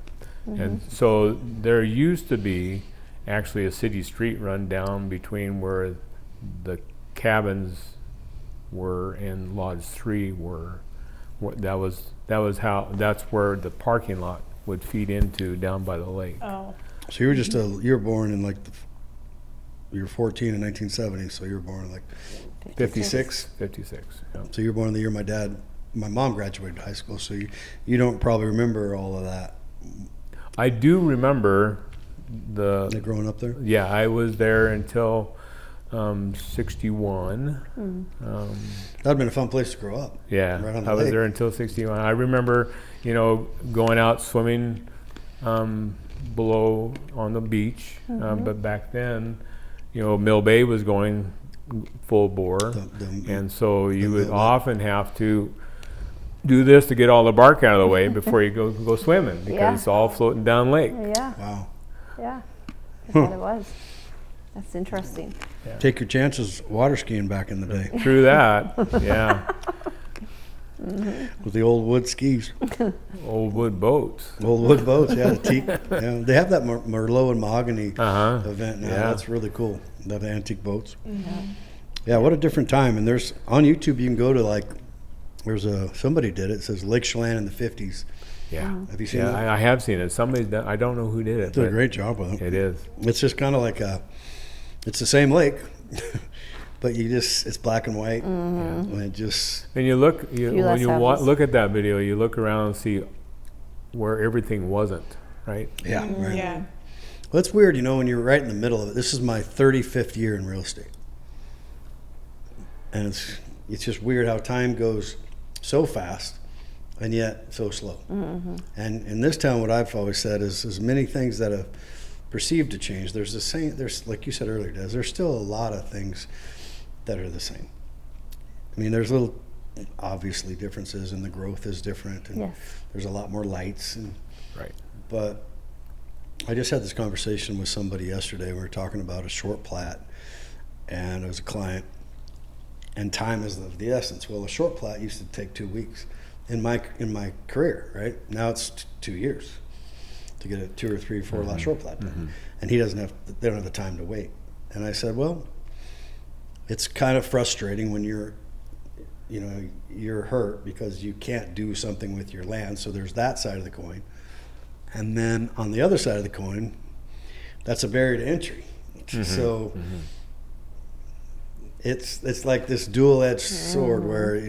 And so there used to be actually a city street run down between where the cabins were and Lodge 3 were. That's where the parking lot would feed into down by the lake. Oh. So you were just you were born in like you were 14 in 1970, so you were born in like 56. 56. Yeah. So you were born the year my mom graduated high school, so you don't probably remember all of that. I do remember Like growing up there? yeah, I was there until 61. That'd have been a fun place to grow up. Yeah, Right on the I was lake. there until 61. I remember, going out swimming below on the beach. But back then, Mill Bay was going full bore. And so you would Mill Bay. often have to do this to get all the bark out of the way before you go swimming because Yeah. it's all floating down lake. Yeah, Wow. yeah. I thought it was. That's interesting. Take your chances water skiing back in the day Through that, yeah, with the old wood skis. old wood boats. Old wood boats, yeah, the teak. Yeah, they have that Merlot and mahogany Uh-huh. event now. Yeah. That's really cool. They have the antique boats. Yeah, what a different time. And there's on YouTube you can go to somebody did it. It says Lake Chelan in the 50s. Yeah, Have you seen yeah, that? I have seen it. Somebody's done. I don't know who did it. Did a but great job with it. It is. It's just kind of like it's the same lake, but it's black and white. And it just, And you look, Few when less you houses. look at that video, you look around and see where everything wasn't, right? yeah. Right. Yeah. Well, it's weird, when you're right in the middle of it. This is my 35th year in real estate. And it's just weird how time goes so fast and yet so slow. And in this town, what I've always said is as many things that have perceived to change, there's like you said earlier, Des, there's still a lot of things that are the same. I mean, there's little obviously differences and the growth is different and Yes. there's a lot more lights Right. but I just had this conversation with somebody yesterday. We were talking about a short plat, and it was a client, and time is of the essence. Well, a short plat used to take 2 weeks in my career, right? Now it's 2 years to get a 2 or 3 or 4 lot short plat done, and they don't have the time to wait. And I said, well, it's kind of frustrating when you're hurt because you can't do something with your land. So there's that side of the coin. And then on the other side of the coin, that's a barrier to entry. So it's like this dual-edged sword where,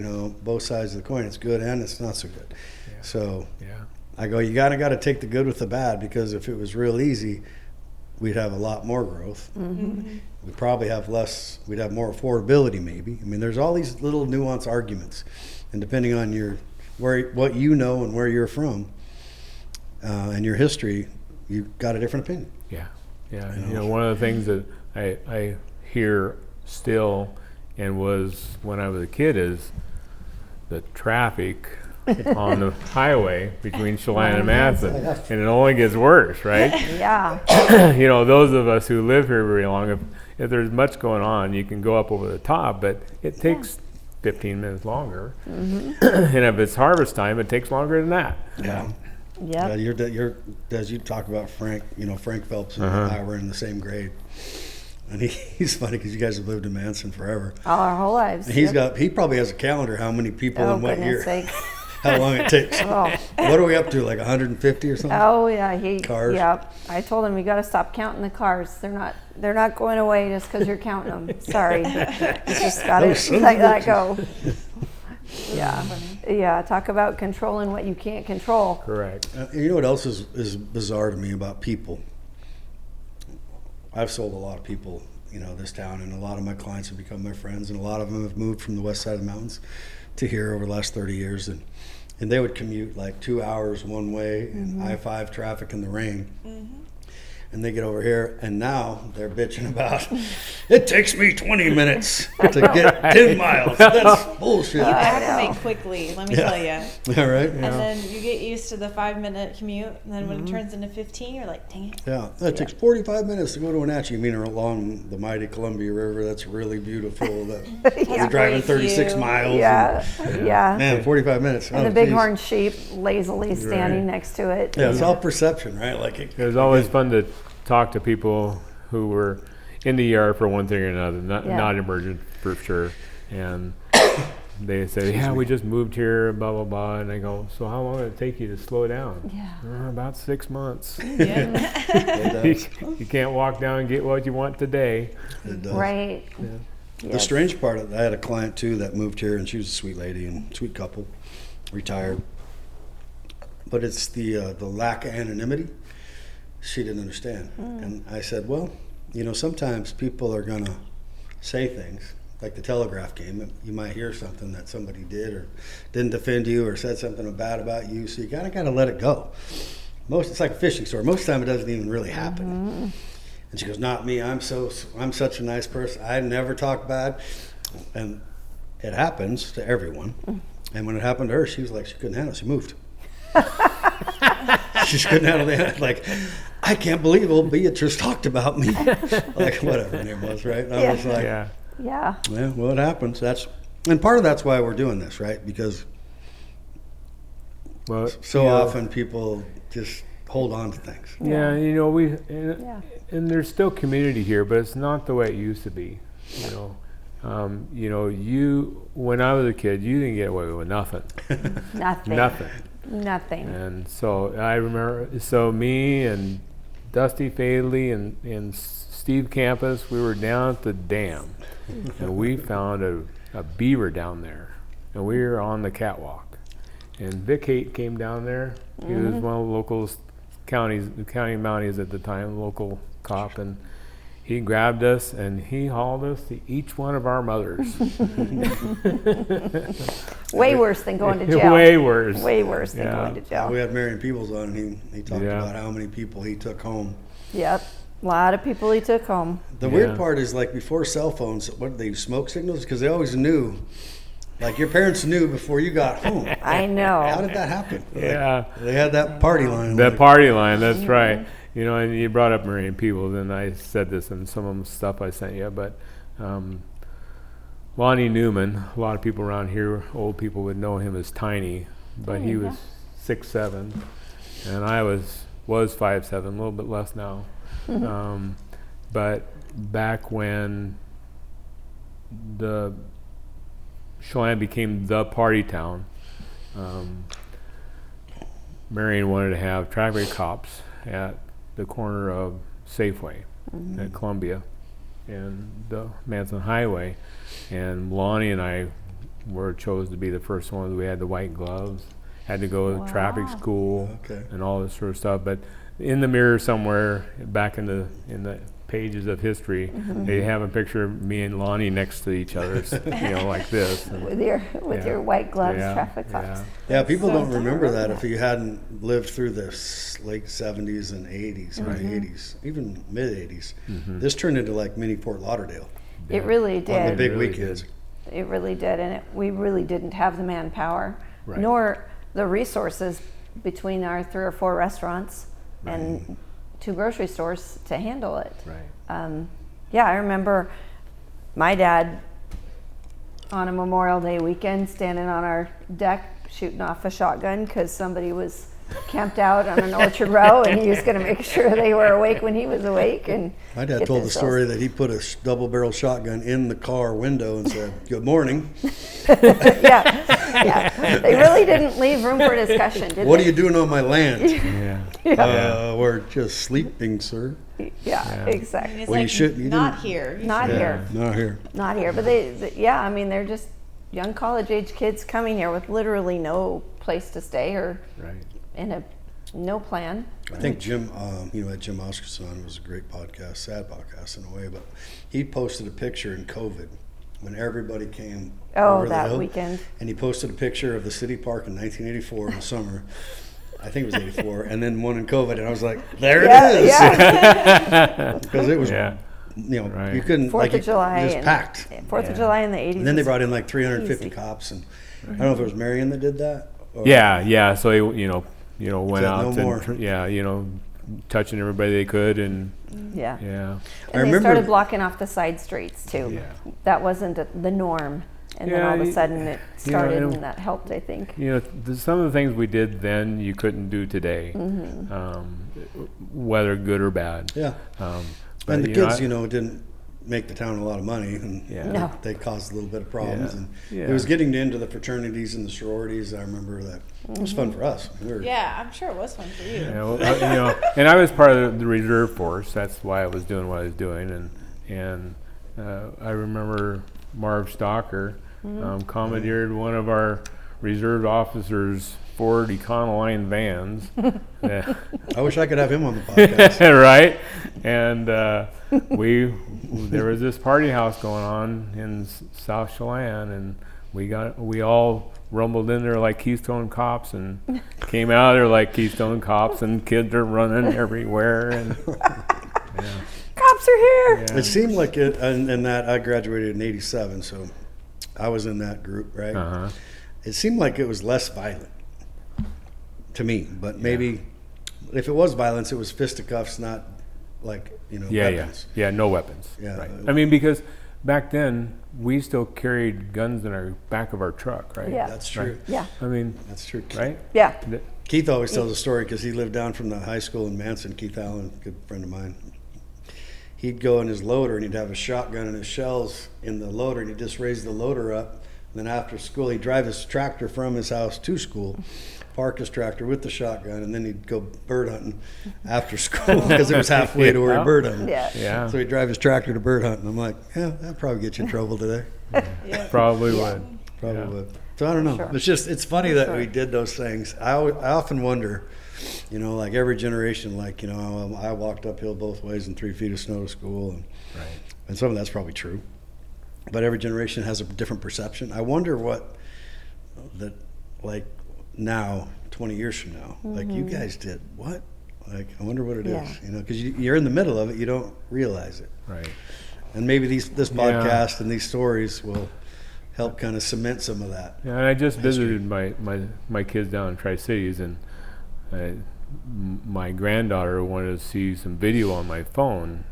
both sides of the coin, it's good and it's not so good. Yeah. So Yeah. I go, you got to take the good with the bad, because if it was real easy, we'd have a lot more growth. We'd probably have we'd have more affordability maybe. I mean, there's all these little nuanced arguments, and depending on what you know and where you're from, and your history, you got a different opinion. Yeah. Yeah. One of the things that I hear still, and was when I was a kid, is the traffic on the highway between Chelan and Manson, and it only gets worse, right? Yeah. Those of us who live here very long, if there's much going on, you can go up over the top, but it takes 15 minutes longer. And if it's harvest time, it takes longer than that. Yeah. Yep. You're as you talk about Frank, Frank Phelps and I were in the same grade. And he's funny because you guys have lived in Manson forever. All our whole lives. And he probably has a calendar how many people in what year. Sake. How long it takes. Oh. What are we up to, like 150 or something? Oh yeah, Cars. Yep. I told him you got to stop counting the cars. They're not going away just because you're counting them. Sorry, you just got to let that go. Yeah. Talk about controlling what you can't control. Correct. You know what else is bizarre to me about people? I've sold a lot of people, this town, and a lot of my clients have become my friends, and a lot of them have moved from the west side of the mountains to here over the last 30 years, and they would commute like 2 hours one way in I-5 traffic in the rain. And they get over here, and now they're bitching about, it takes me 20 minutes to get 10 miles. That's bullshit. You acclimate quickly, let me tell you. Yeah, right? And then you get used to the 5-minute commute, and then when it turns into 15, you're like, dang it. Yeah, it takes 45 minutes to go to Wenatchee. You mean along the mighty Columbia River? That's really beautiful. You're driving 36 miles. Yeah. Man, 45 minutes. And the bighorn sheep lazily standing next to it. Yeah, it's all perception, right? It was always fun to talk to people who were in the yard for one thing or another, not emergent for sure. And they say, yeah, we just moved here, blah, blah, blah. And I go, so how long did it take you to slow down? Yeah. About 6 months. Yeah. You can't walk down and get what you want today. It does. Right. Yeah. The strange part, I had a client too that moved here, and she was a sweet lady and sweet couple, retired. But it's the lack of anonymity. She didn't understand. And I said, well, sometimes people are going to say things, like the telegraph game. You might hear something that somebody did or didn't defend you or said something bad about you, so you kind of got to let it go. It's like a fishing story. Most of the time it doesn't even really happen. And she goes, not me. I'm such a nice person. I never talk bad. And it happens to everyone. And when it happened to her, she was like, she couldn't handle it. She moved. She just couldn't handle that. Like, I can't believe old Beatrice talked about me. Like, whatever her name was, right? And I was like, yeah, well, it happens. And part of that's why we're doing this, right? Because often people just hold on to things. Yeah, and there's still community here, but it's not the way it used to be. When I was a kid, you didn't get away with nothing. Nothing. And so I remember, me and Dusty Fadley and Steve Campus, we were down at the dam, and we found a beaver down there, and we were on the catwalk. And Vic Haight came down there. He was one of the local county mounties at the time, local cop, and he grabbed us and he hauled us to each one of our mothers. Way worse than going to jail. Way worse than going to jail. We had Marion Peebles on, and he talked about how many people he took home. Yep, a lot of people he took home. The weird part is, like, before cell phones, what did they use, smoke signals? Because they always knew. Like, your parents knew before you got home. I know. How did that happen? Yeah. Like, they had that party line. Party line, that's right. And you brought up Marion Peebles, and I said this in some of the stuff I sent you, but Lonnie Newman, a lot of people around here, old people would know him as Tiny, but he was 6'7", and I was 5'7", a little bit less now. But back when the Chelan became the party town, Marion wanted to have traffic cops at the corner of Safeway at Columbia and the Manson Highway, and Lonnie and I were chose to be the first ones. We had the white gloves, had to go to traffic school and all this sort of stuff. But in the mirror somewhere back in the pages of history, they have a picture of me and Lonnie next to each other, like this. And with your white gloves, traffic cops. Yeah, people don't remember that if you hadn't lived through the late 70s and 80s, early 80s, even mid 80s. This turned into like mini Fort Lauderdale. It really did. On the big weekends. It really did, and we really didn't have the manpower, nor the resources between our 3 or 4 restaurants and 2 grocery stores to handle it. Yeah, I remember my dad on a Memorial Day weekend standing on our deck shooting off a shotgun because somebody was camped out on an orchard row, and he was going to make sure they were awake when he was awake. And My dad told the story that he put a double-barrel shotgun in the car window and said, "Good morning." yeah. They really didn't leave room for discussion, did What they? are you doing on my land? Yeah. We're just sleeping, sir. Yeah, exactly. And it's Well, you like, shouldn't- you not didn't- here. You Not should- here. Not here. Not here. But yeah, I mean, they're just young college-age kids coming here with literally no place to stay or Right. no plan. I think Jim, had Jim Oscarson, was a great podcast, sad podcast in a way, but he posted a picture in COVID when everybody came Oh, over the that hill, weekend. and he posted a picture of the city park in 1984 in the summer. I think it was 84, and then one in COVID, and I was like, there it is. Yeah. Because it was, Yeah. you couldn't, 4th of July. it was and packed. 4th of July in the 80s. And then they was brought in like 350 easy. cops, and I don't know if it was Marion that did that. Or, Yeah. So they, went So out no more. and touching everybody they could, and Yeah. yeah. And I they remember- started blocking off the side streets too. Yeah. That wasn't the norm. And then Yeah, all of a you- sudden it started, and- and that helped, I think. Some of the things we did then you couldn't do today, whether good or bad. Yeah. But, And the you know, kids, didn't make the town a lot of money, and Yeah. No. they caused a little bit of problems. Yeah. And Yeah. it was getting into the fraternities and the sororities. I remember that it was fun for us. We were, Yeah, I'm sure it was fun for you. Yeah, well, and I was part of the reserve force. That's why I was doing what I was doing. And I remember Marv Stalker commandeered one of our reserve officers' Ford Econoline vans. Yeah. I wish I could have him on the podcast. Right? And there was this party house going on in South Chelan, and we all rumbled in there like Keystone Cops and came out of there like Keystone Cops, and kids are running everywhere. And Cops are here! yeah. It seemed like it, and that I graduated in '87, so I was in that group, right? Uh-huh. It seemed like it was less violent to me, but maybe if it was violence, it was fisticuffs, not like weapons. Yeah, no weapons. Yeah. Right. I mean, because back then we still carried guns in our back of our truck, right? Yeah. That's true. Yeah. I mean, That's true. right? Yeah. Keith always tells a story because he lived down from the high school in Manson. Keith Allen, good friend of mine. He'd go in his loader and he'd have a shotgun and his shells in the loader, and he'd just raise the loader up. And then after school, he'd drive his tractor from his house to school, park his tractor with the shotgun, and then he'd go bird hunting after school because it was halfway to where he Yeah. bird hunted. Yeah. Yeah. So he'd drive his tractor to bird hunting. I'm like, yeah, that'd probably get you in trouble today. Probably would. Probably Yeah. would. So I don't know. Sure. It's funny that Sure. we did those things. I often wonder, like every generation, I walked uphill both ways in 3 feet of snow to school, Right. and some of that's probably true. But every generation has a different perception. I wonder what now, 20 years from now, like you guys did, what? Like, I wonder what it is, Yeah. because you're in the middle of it, you don't realize it. Right. And maybe this podcast and these stories will help kind of cement some of that. Yeah, and I just visited my kids down in Tri-Cities, and my granddaughter wanted to see some video on my phone,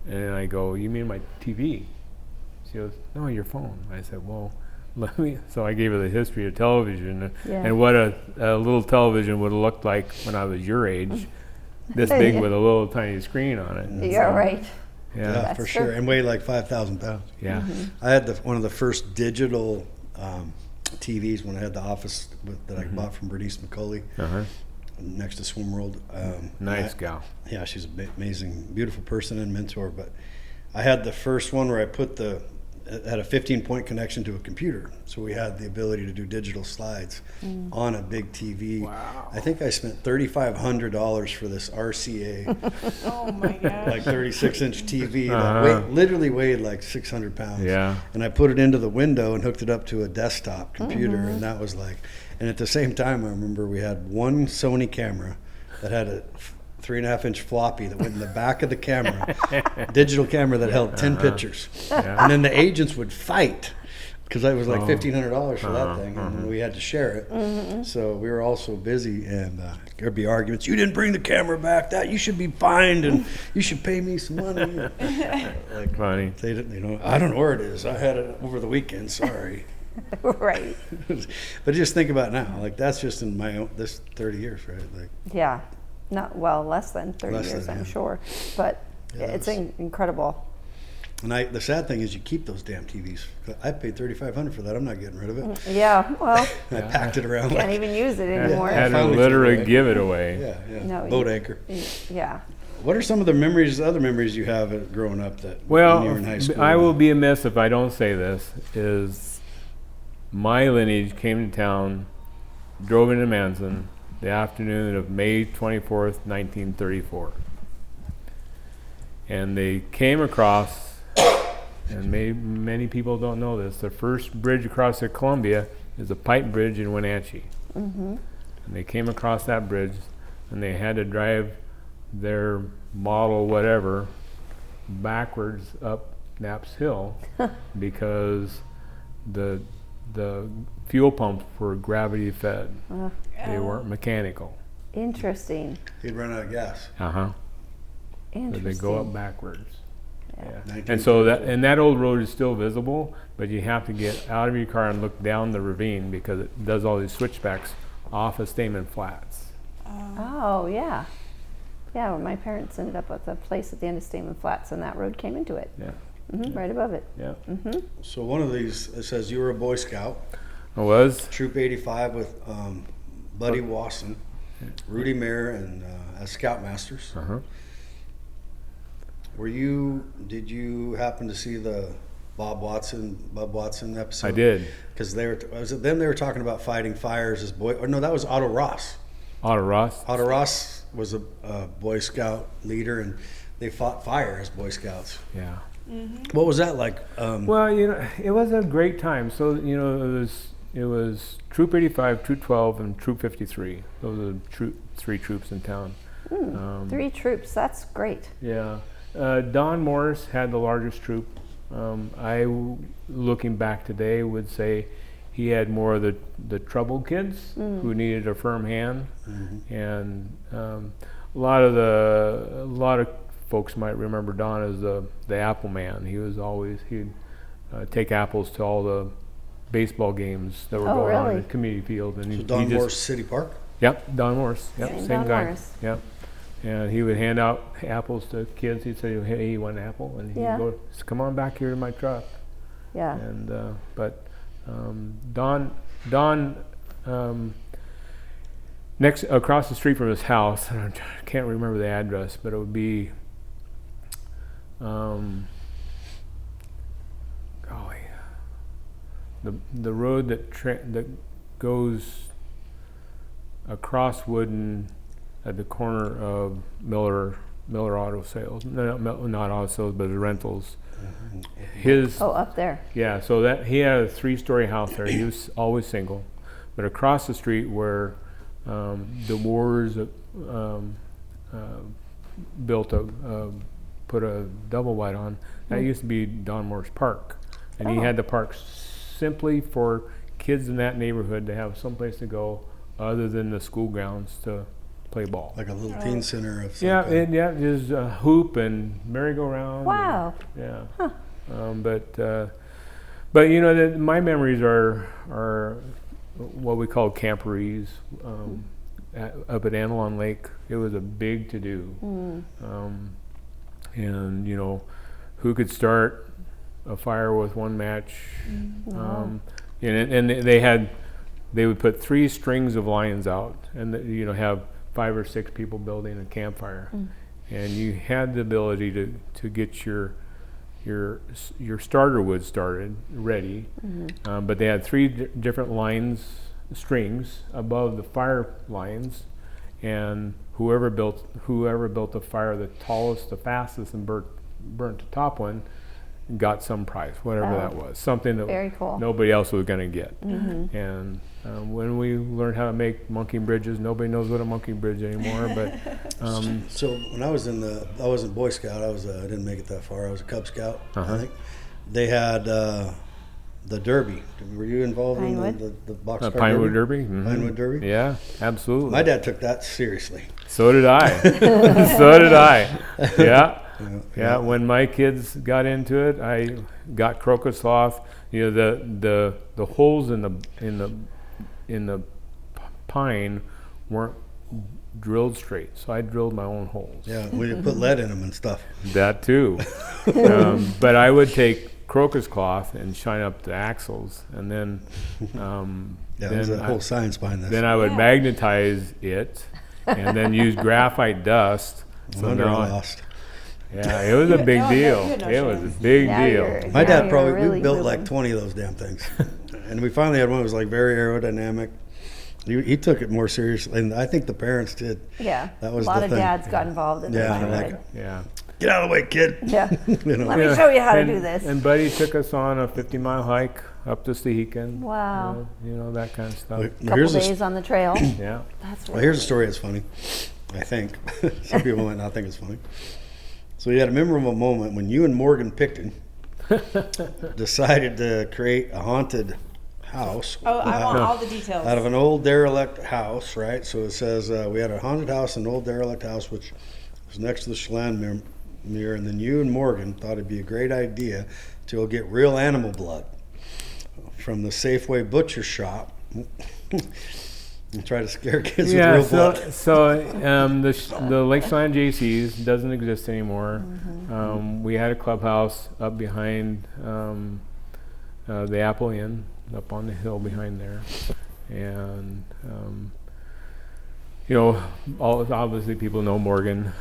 and I go, "You mean my TV?" She goes, "No, your phone." I said, "Well, let me." So I gave her the history of television and what a little television would have looked like when I was your age, this big with a little tiny screen on it. And You're so, right. Yeah, That's for true. sure. And weigh like 5,000 pounds. Yeah. I had one of the first digital TVs when I had the office that I bought from Bernice McCulley Uh-huh. next to Swim World. Nice gal. Yeah, she's an amazing, beautiful person and mentor. But I had the first one where I had a 15-point connection to a computer. So we had the ability to do digital slides on a big TV. Wow. I think I spent $3,500 for this RCA, Oh my gosh. like 36-inch TV Uh-huh. that literally weighed like 600 pounds. Yeah. And I put it into the window and hooked it up to a desktop computer, and that was like, and at the same time, I remember we had one Sony camera that had a 3.5-inch floppy that went in the back of the camera, digital camera that held 10 pictures. Yeah. And then the agents would fight because it was like $1,500 for that thing, and we had to share it. So we were all so busy, and there'd be arguments. You didn't bring the camera back. That you should be fined, and you should pay me some money. Like, Funny. they didn't, I don't know where it is. I had it over the weekend. Sorry. Right. But just think about it now. Like, that's just in this 30 years, right? Like, Yeah. Not less than 30 years, I'm sure. But Yeah, it's incredible. And the sad thing is, you keep those damn TVs. I paid $3,500 for that. I'm not getting rid of it. Yeah. Well, I packed it around. can't even use it anymore. Had to Finally literally threw it away. give it away. Yeah. No, Boat anchor. Yeah. What are some of the other memories you have growing up that Well, when you were in high school? I will be amiss if I don't say this, is my lineage came to town, drove into Manson the afternoon of May 24th, 1934. And they came across, and many people don't know this, the first bridge across the Columbia is a pipe bridge in Wenatchee. And they came across that bridge, and they had to drive their model whatever backwards up Knapp's Hill because the fuel pumps were gravity fed. They weren't mechanical. Interesting. He'd run out of gas. So Interesting. they go up backwards. Yeah. And so that old road is still visible, but you have to get out of your car and look down the ravine because it does all these switchbacks off of Stamen Flats. Oh, yeah. Yeah, well, my parents ended up with a place at the end of Stamen Flats, and that road came into it. Yeah. Right above it. Yeah. So one of these, it says you were a Boy Scout, I was. Troop 85 with Buddy Wasson, Rudy Mayer, and as Scoutmasters. Did you happen to see the Bub Watson episode? I did. Because was it them they were talking about fighting fires as boy, or no, that was Otto Ross. Otto Ross. Otto Ross was a Boy Scout leader, and they fought fire as Boy Scouts. Yeah. What was that like? Well, it was a great time. So, it was Troop 85, Troop 12, and Troop 53. Those are the three troops in town. 3 troops. That's great. Yeah. Don Morris had the largest troop. Looking back today, would say he had more of the troubled kids who needed a firm hand, and a lot of folks might remember Don as the apple man. He'd take apples to all the baseball games that were going on at the community field. And so Don Morris City Park? Yep, Don Morris. Yep, same Don guy. Morris. Yep. And he would hand out apples to kids. He'd say, "Hey, you want an apple?" And he'd go, "Come on back here to my truck." Yeah. And Don next across the street from his house, and I can't remember the address, but it would be the road that goes across Wooden at the corner of Miller Auto Sales. No, not auto sales, but the rentals. Up there. Yeah, so that he had a 3-story house there. He was always single, but across the street where the Wars put a double wide on, that used to be Don Morris Park, and he had the park simply for kids in that neighborhood to have someplace to go other than the school grounds to play ball. Like a little teen center of some kind. There's a hoop and merry-go-round. Wow. But my memories are what we call camporees up at Antelope Lake. It was a big to-do. And who could start a fire with one match. And they would put 3 strings of lions out, and have 5 or 6 people building a campfire, and you had the ability to get your starter wood started ready, but they had 3 different strings above the fire lines, and whoever built the fire the tallest, the fastest, and burnt the top one got some prize, whatever that was, something that Very cool. nobody else was going to get. And when we learned how to make monkey bridges, nobody knows what a monkey bridge anymore. But so when I wasn't Boy Scout. I didn't make it that far. I was a Cub Scout. I think they had the Derby. Were you involved Pinewood? in the boxcar Pinewood Derby? Derby. Mhm. Pinewood Derby? Yeah, absolutely. My dad took that seriously. So did I. So did I. Yeah. Yeah. When my kids got into it, I got crocus cloth. You know, the holes in the pine weren't drilled straight, so I drilled my own holes. Yeah, we put lead in them and stuff. That too. But I would take crocus cloth and shine up the axles, and then Yeah, there's a whole science behind this. then I would magnetize it, and then use graphite dust. No wonder I lost. Yeah, it was a big Oh, deal. yeah, you had no It was a chance. big Now deal. you're- My Now dad you're probably really we built moving. like 20 of those damn things, and we finally had one that was like very aerodynamic. He took it more seriously, and I think the parents did. Yeah. That was a lot the of thing. dads got involved in the Yeah, they're Pinewood. like, Yeah. get out of the way, kid. Yeah. You know. Let me show you how to and, do this. And Buddy took us on a 50-mile hike up to Stehekin. Wow. You know, that kind of stuff. Couple Here's a, days on the trail. Yeah. That's well, really here's a story that's funny. I think some people might not think it's funny. So you had a memorable moment when you and Morgan Picton decided to create a haunted house. Oh, I want all the details. Out of an old derelict house, right? So it says we had a haunted house, an old derelict house, which was next to the Chelan mirror, and then you and Morgan thought it'd be a great idea to go get real animal blood from the Safeway butcher shop and try to scare kids with real blood. So the Lake Chelan JC's doesn't exist anymore. We had a clubhouse up behind the Apple Inn, up on the hill behind there, and you know, obviously people know Morgan.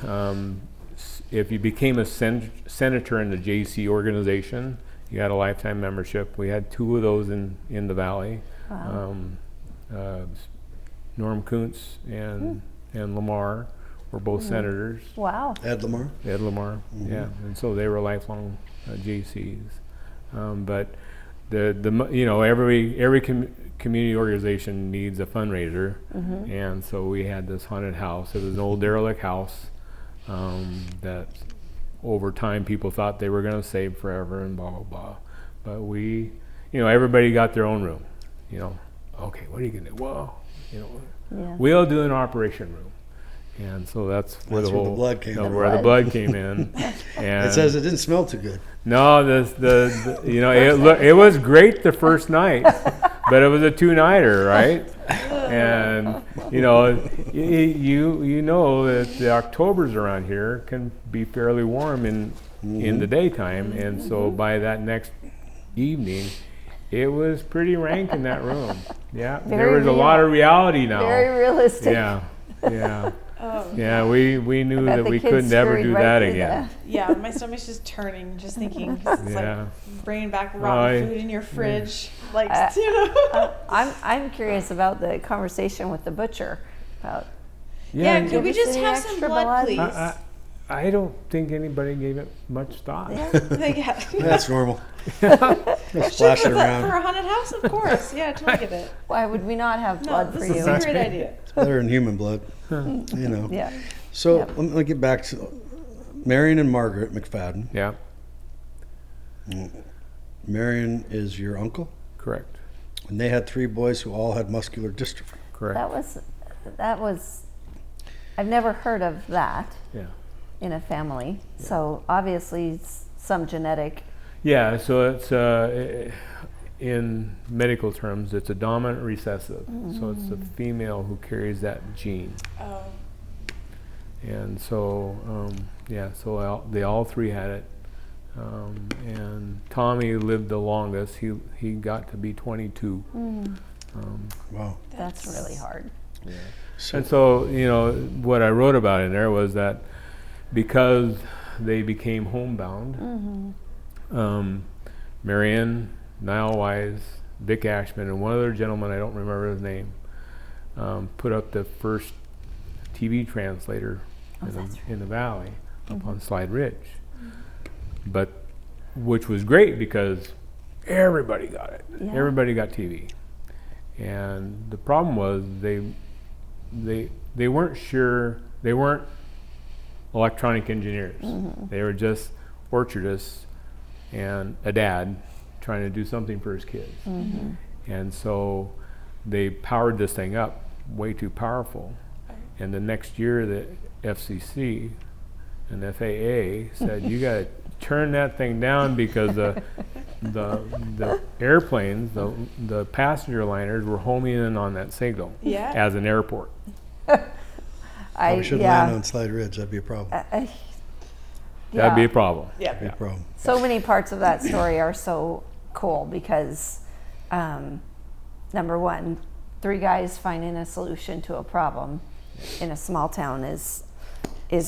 If you became a senator in the JC organization, you had a lifetime membership. We had 2 of those in the valley. Wow. Norm Kuntz and Lamar were both senators. wow. Ed Lamar. Ed Lamar, yeah, and so they were lifelong JCs. But the you know, every community organization needs a fundraiser, and so we had this haunted house. It was an old derelict house that over time people thought they were going to save forever and blah blah blah. But we, you know, everybody got their own room. You know, okay, what are you going to do? Well, you know, Yeah. we'll do an operation room, and so that's where That's the where whole the blood came in. where the blood came in. And It says it didn't smell too good. no, the you know, it was great the first night, but it was a 2-nighter, right? And you know, you know that the Octobers around here can be fairly warm in the daytime, and so by that next evening, it was pretty rank in that room. Yeah, there Very was a lot of reality now. Very realistic. Yeah, yeah, Oh. yeah. We knew I bet that the we kids could never scurried do right that through again. Yeah, my stomach's just turning, just thinking. 'Cause it's Yeah. like bringing back rotten food in your fridge. Like, you know. I'm curious about the conversation with the butcher about Yeah, give could we us just any have some extra blood, blood? please? I don't think anybody gave it much thought. Yeah. That's normal. Sure, Splash it for around. a haunted house, of course. Yeah, totally get it. why would we not have No, blood for this you? is a great idea. It's better than human blood. You know. Yeah. So Yep. let me get back to Marion and Margaret McFadden. Yeah, Marion is your uncle, correct, and they had 3 boys who all had muscular dystrophy. correct. That was I've never heard of that Yeah. in a family. So obviously some genetic. Yeah, so it's in medical terms, it's a dominant recessive. So it's the female who carries that gene. Oh. And so, so they all 3 had it. And Tommy lived the longest. He got to be 22. Wow. That's really hard. And so, you know, what I wrote about in there was that because they became homebound, Marion, Niall Wise, Vic Ashman, and one other gentleman, I don't remember his name, put up the first TV translator in the valley up on Slide Ridge. But which was great because everybody got it. Yeah. Everybody got TV. And the problem was they weren't sure, they weren't electronic engineers. They were just orchardists and a dad trying to do something for his kids. And so they powered this thing up way too powerful. And the next year the FCC and FAA said, you got to turn that thing down because the airplanes, the passenger liners were homing in on that signal as an airport. We should land on Slide Ridge. That'd be a problem. That'd be a problem. Yeah. Be a problem. So many parts of that story are so cool because, number one, 3 guys finding a solution to a problem in a small town is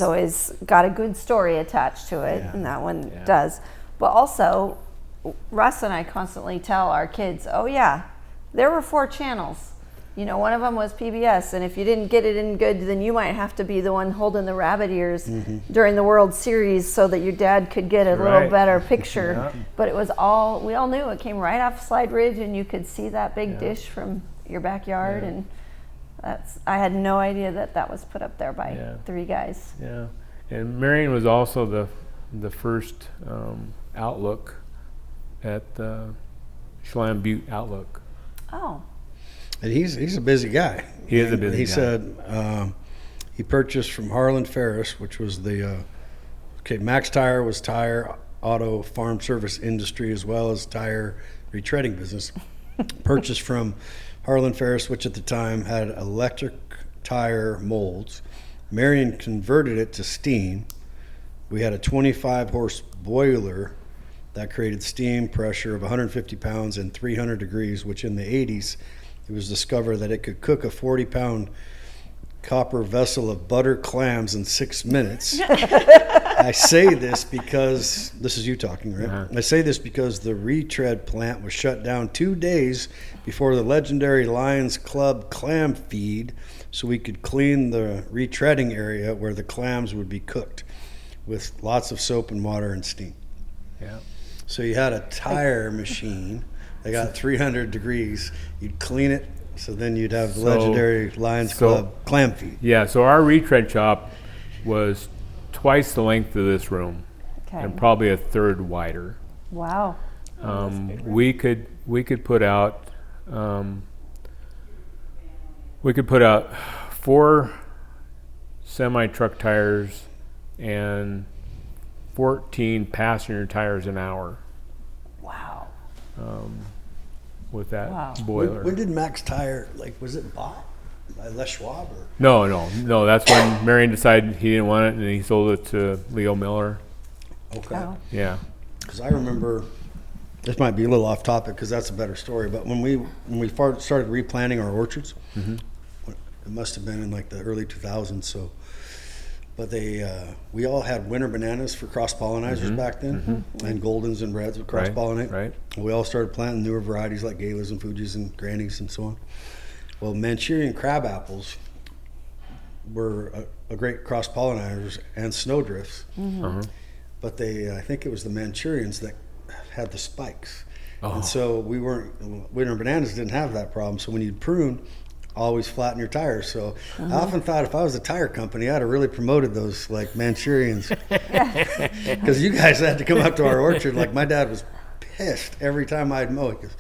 always got a good story attached to it, and that one does. But also, Russ and I constantly tell our kids, oh yeah, there were 4 channels. You know, one of them was PBS, and if you didn't get it in good, then you might have to be the one holding the rabbit ears during the World Series so that your dad could get a little better picture. But it was we all knew it came right off Slide Ridge, and you could see that big dish from your backyard, and I had no idea that was put up there by 3 guys. Yeah, and Marion was also the first Outlook at the Chelan Butte Outlook. Oh. And he's a busy guy. He is a busy guy. He said he purchased from Harlan Ferris, which was Max Tire was tire, auto, farm service industry, as well as tire retreading business. Purchased from Harlan Ferris, which at the time had electric tire molds. Marion converted it to steam. We had a 25-horse boiler that created steam pressure of 150 pounds and 300 degrees, which in the 80s, it was discovered that it could cook a 40-pound copper vessel of butter clams in 6 minutes. I say this because, this is you talking, right? I say this because the retread plant was shut down 2 days before the legendary Lions Club clam feed, so we could clean the retreading area where the clams would be cooked with lots of soap and water and steam. Yeah. So you had a tire machine. They got 300 degrees. You'd clean it, so then you'd have the legendary Lions Club clam feed. Yeah, so our retread shop was twice the length of this room, and probably a third wider. Wow. We could put out 4 semi-truck tires and 14 passenger tires an hour. Wow. With that boiler. When did Max Tire, was it bought by Les Schwab? Or? No. That's when Marion decided he didn't want it, and he sold it to Leo Miller. Okay. Oh. Yeah. Because I remember, this might be a little off topic because that's a better story, but when we started replanting our orchards, it must have been in the early 2000s. So, but we all had winter bananas for cross-pollinizers back then, and Goldens and Reds would cross-pollinate. Right. We all started planting newer varieties like Galas and Fujis and Grannies and so on. Well, Manchurian crab apples were a great cross-pollinizers and snowdrifts, but I think it was the Manchurians that had the spikes. And so winter bananas didn't have that problem. So when you'd prune, always flatten your tires. So I often thought if I was a tire company, I'd have really promoted those Manchurians. Because you guys had to come up to our orchard. My dad was pissed every time I'd mow. He goes,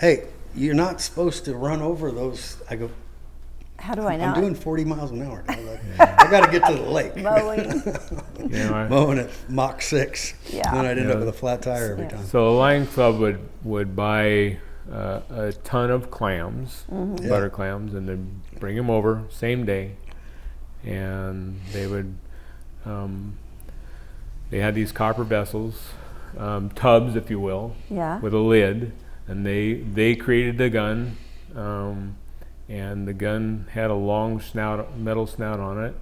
hey, you're not supposed to run over those. I go, how do I know? I'm doing 40 miles an hour. I got to get to the lake. Mowing at Mach 6. Yeah. And then I'd end up with a flat tire every time. So the Lions Club would buy a ton of clams, butter clams, and they'd bring them over same day, and they would they had these copper vessels, tubs if you will, with a lid, and they created the gun, and the gun had a long metal snout on it,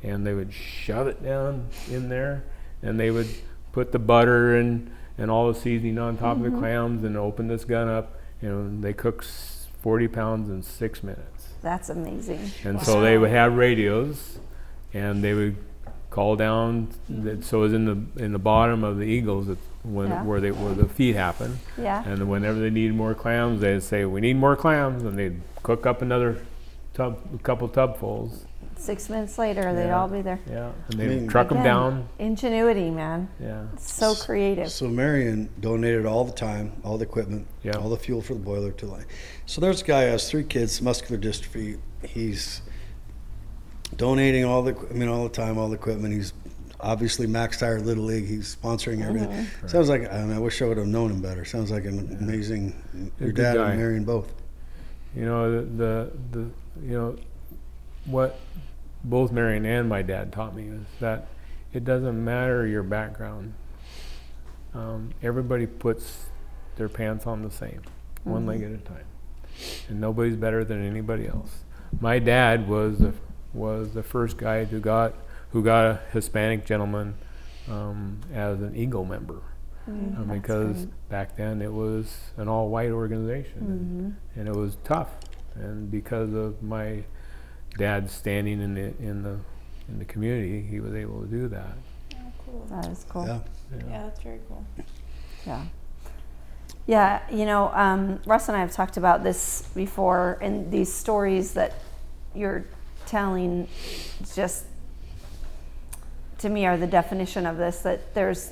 and they would shove it down in there, and they would put the butter and all the seasoning on top of the clams and open this gun up. They cook 40 pounds in 6 minutes. That's amazing. And so they would have radios, and they would call down. So it was in the bottom of the eagles where the feed happened. Yeah. And whenever they needed more clams, they'd say, "We need more clams," and they'd cook up another couple tubfuls. 6 minutes later, they'd Yeah. all be there. Yeah, and they I mean, truck them Again, down. Ingenuity, man. Yeah. So creative. So Marion donated all the time, all the equipment, Yeah. all the fuel for the boiler to life. So there's a guy who has 3 kids, muscular dystrophy. He's donating all the time, all the equipment. He's obviously Max Tire Little League. He's sponsoring everything. Sounds like, I wish I would have known him better. Sounds like an amazing, your good dad guy. and Marion both. You know, the you know, what both Marion and my dad taught me is that it doesn't matter your background. Everybody puts their pants on the same, one leg at a time, and nobody's better than anybody else. My dad was the first guy who got a Hispanic gentleman as an Eagle member. Because back then it was an all-white organization, and it was tough. And because of my dad standing in the community, he was able to do that. Oh, cool. That is cool. Yeah. Yeah, that's very cool. Yeah. Yeah, you know, Russ and I have talked about this before, and these stories that you're telling just, to me, are the definition of this, that there's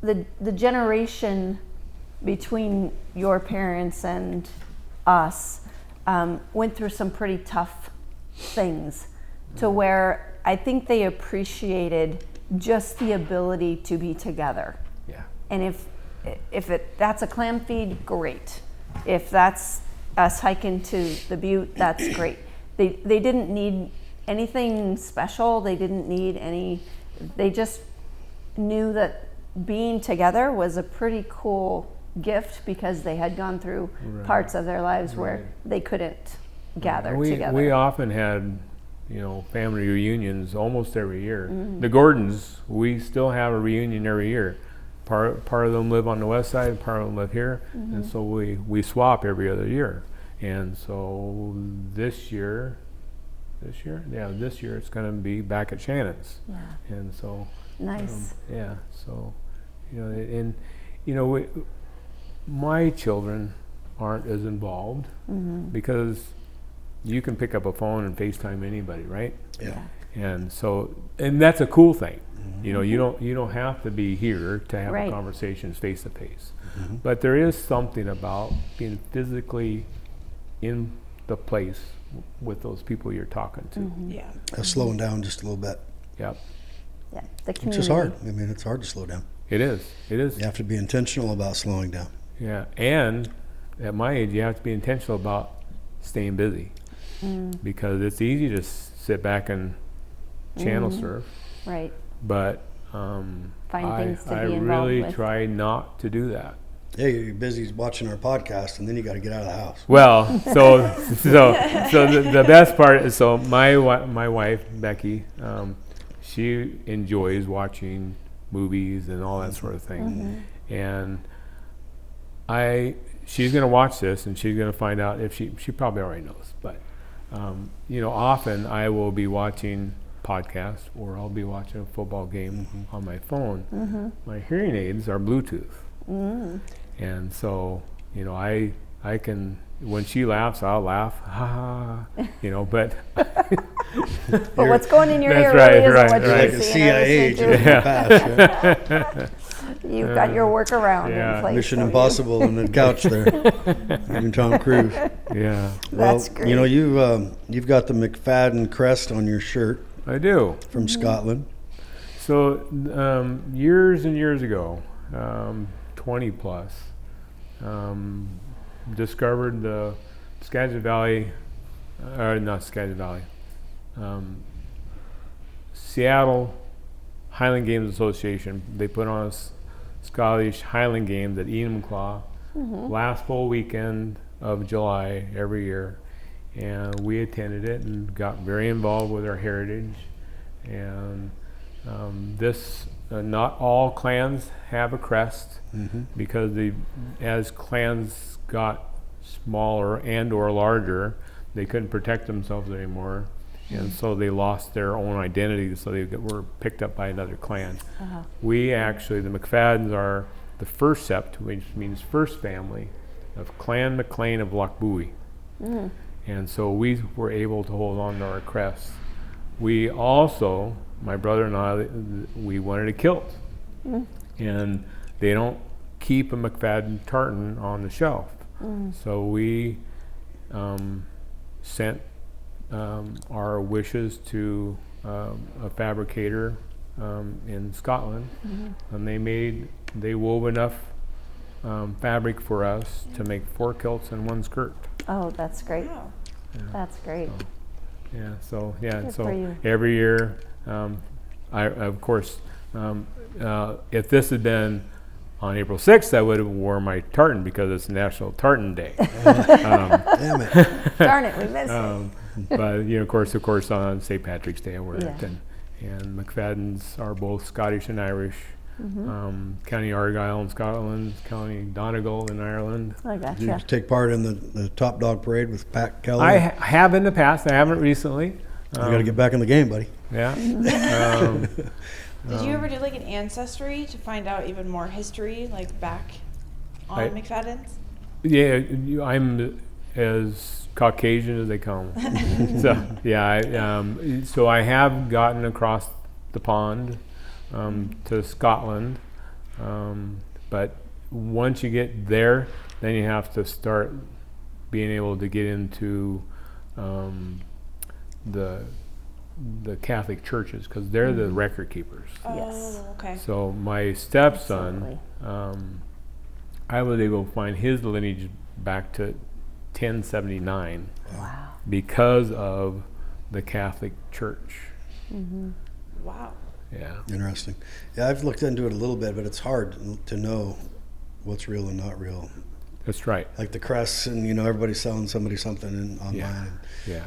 the generation between your parents and us went through some pretty tough things to where I think they appreciated just the ability to be together. Yeah. And if that's a clam feed, great. If that's us hiking to the butte, that's great. They didn't need anything special. They didn't need they just knew that being together was a pretty cool gift because they had gone through parts of their lives where they couldn't gather together. We often had, you know, family reunions almost every year. The Gordons, we still have a reunion every year. Part of them live on the west side, part of them live here, and so we swap every other year. And so this year it's going to be back at Shannon's. Yeah. And so Nice. yeah, so you know, and you know, my children aren't as involved because you can pick up a phone and FaceTime anybody, right? Yeah. And so, and that's a cool thing. You know, you don't have to be here to have Right. a conversation face to face. But there is something about being physically in the place with those people you're talking to. Yeah. Slowing down just a little bit, Yep, Yeah. The which community. is hard. I mean, it's hard to slow down. it is. It is. You have to be intentional about slowing down. Yeah, and at my age, you have to be intentional about staying busy because it's easy to sit back and channel surf, Right. but Find I things to be involved really with. try not to do that. Yeah, you're busy watching our podcast, and then you got to get out of the house. Well, so the best part is, so my wife Becky, she enjoys watching movies and all that sort of thing, and she's gonna watch this and she's gonna find out if she probably already knows, but you know, often I will be watching podcasts or I'll be watching a football game on my phone. My hearing aids are Bluetooth. And so, you know, I can, when she laughs, I'll laugh, ha ha, you know, but. But what's going in your ear That's really right, isn't what right, you're Like a seeing or CIA listening agent to. in the past, right? You've got your workaround Yeah. in place. Mission don't you? Impossible on the couch there. Even Tom Cruise. Yeah, That's Well, great. you know, you've got the McFadden crest on your shirt I do. from Scotland. So years and years ago, 20 plus, discovered the Skagit Valley, not Skagit Valley, Seattle Highland Games Association. They put on Scottish Highland Games at Enumclaw last full weekend of July every year, and we attended it and got very involved with our heritage. And not all clans have a crest because as clans got smaller and or larger, they couldn't protect themselves anymore, and so they lost their own identity, so they were picked up by another clan. We actually, the McFaddens are the first sept, which means first family, of Clan McLean of Lochbuie. And so we were able to hold on to our crests we also, my brother and I, we wanted a kilt. And they don't keep a McFadden tartan on the shelf. So we sent our wishes to a fabricator in Scotland, and they wove enough fabric for us to make 4 kilts and 1 skirt. Oh, that's great. Wow. That's great. So Good for you. every year, I of course, if this had been on April 6th, I would have worn my tartan because it's National Tartan Day. Damn it. Darn it, we missed it. But of course, on St. Patrick's Day I wear it, Yeah. and McFaddens are both Scottish and Irish. County Argyll in Scotland, County Donegal in Ireland. I Did you gotcha. take part in the Top Dog Parade with Pat Kelly? I have in the past. I haven't recently. You got to get back in the game, buddy. Yeah. Did you ever do like an ancestry to find out even more history, like back on McFaddens? Yeah, I'm as Caucasian as they come. So yeah, so I have gotten across the pond to Scotland, but once you get there, then you have to start being able to get into the Catholic churches because they're the record keepers. Yes. Oh, okay. So my stepson, I was able to find his lineage back to 1079 Wow. because of the Catholic Church. Wow. Yeah. Interesting. Yeah, I've looked into it a little bit, but it's hard to know what's real and not real. That's right. Like the crests, and everybody's selling somebody something online. Yeah. Yeah.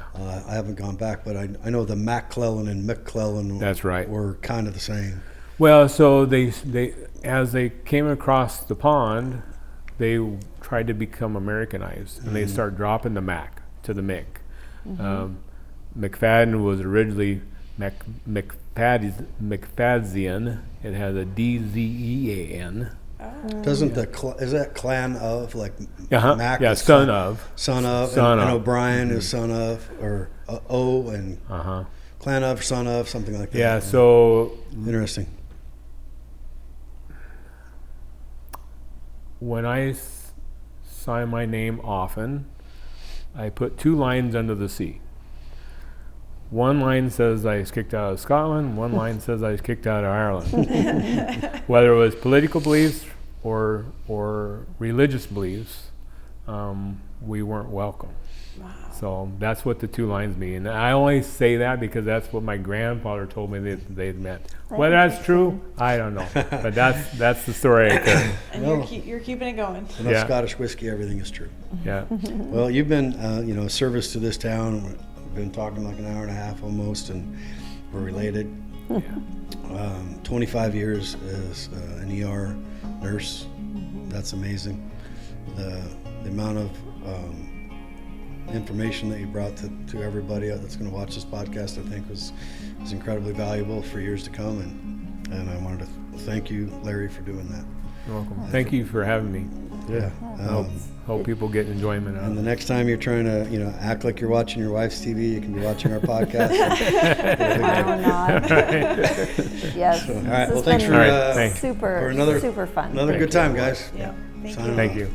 I haven't gone back, but I know the McClellan and McClellan That's right. were kind of the same. Well, so they as they came across the pond, they tried to become Americanized, and they started dropping the Mac to the Mick. McFadden was originally McFadden. It has a DZEAN. Doesn't is that clan of like Mac? Yeah, is son clan- of. Son of. Son and of. O'Brien is son of, or O and clan of, son of, something like that. Yeah, so Interesting. when I sign my name often, I put 2 lines under the C. One line says I was kicked out of Scotland, one line says I was kicked out of Ireland. Whether it was political beliefs or religious beliefs, we weren't welcome. Wow. So that's what the 2 lines mean. And I only say that because that's what my grandfather told me they'd meant. Whether that's true, I don't know. But that's the story I tell. And you're keeping it going. Enough Yeah. Scottish whiskey, everything is true. Yeah. Well, you've been, a service to this town. We've been talking like an hour and a half almost, and we're related. 25 years as an ER nurse. That's amazing. The amount of information that you brought to everybody that's going to watch this podcast, I think, was incredibly valuable for years to come. And I wanted to thank you, Larry, for doing that. You're welcome. Thank you for having me. Yeah. Hope people get enjoyment out And of the it. next time you're trying to, act like you're watching your wife's TV, you can be watching our podcast. Why not? Yes. All right. Well, This thanks has for been Thanks. super, for another super fun. good time, guys. Yeah. Thank Signing you. Thank off. you.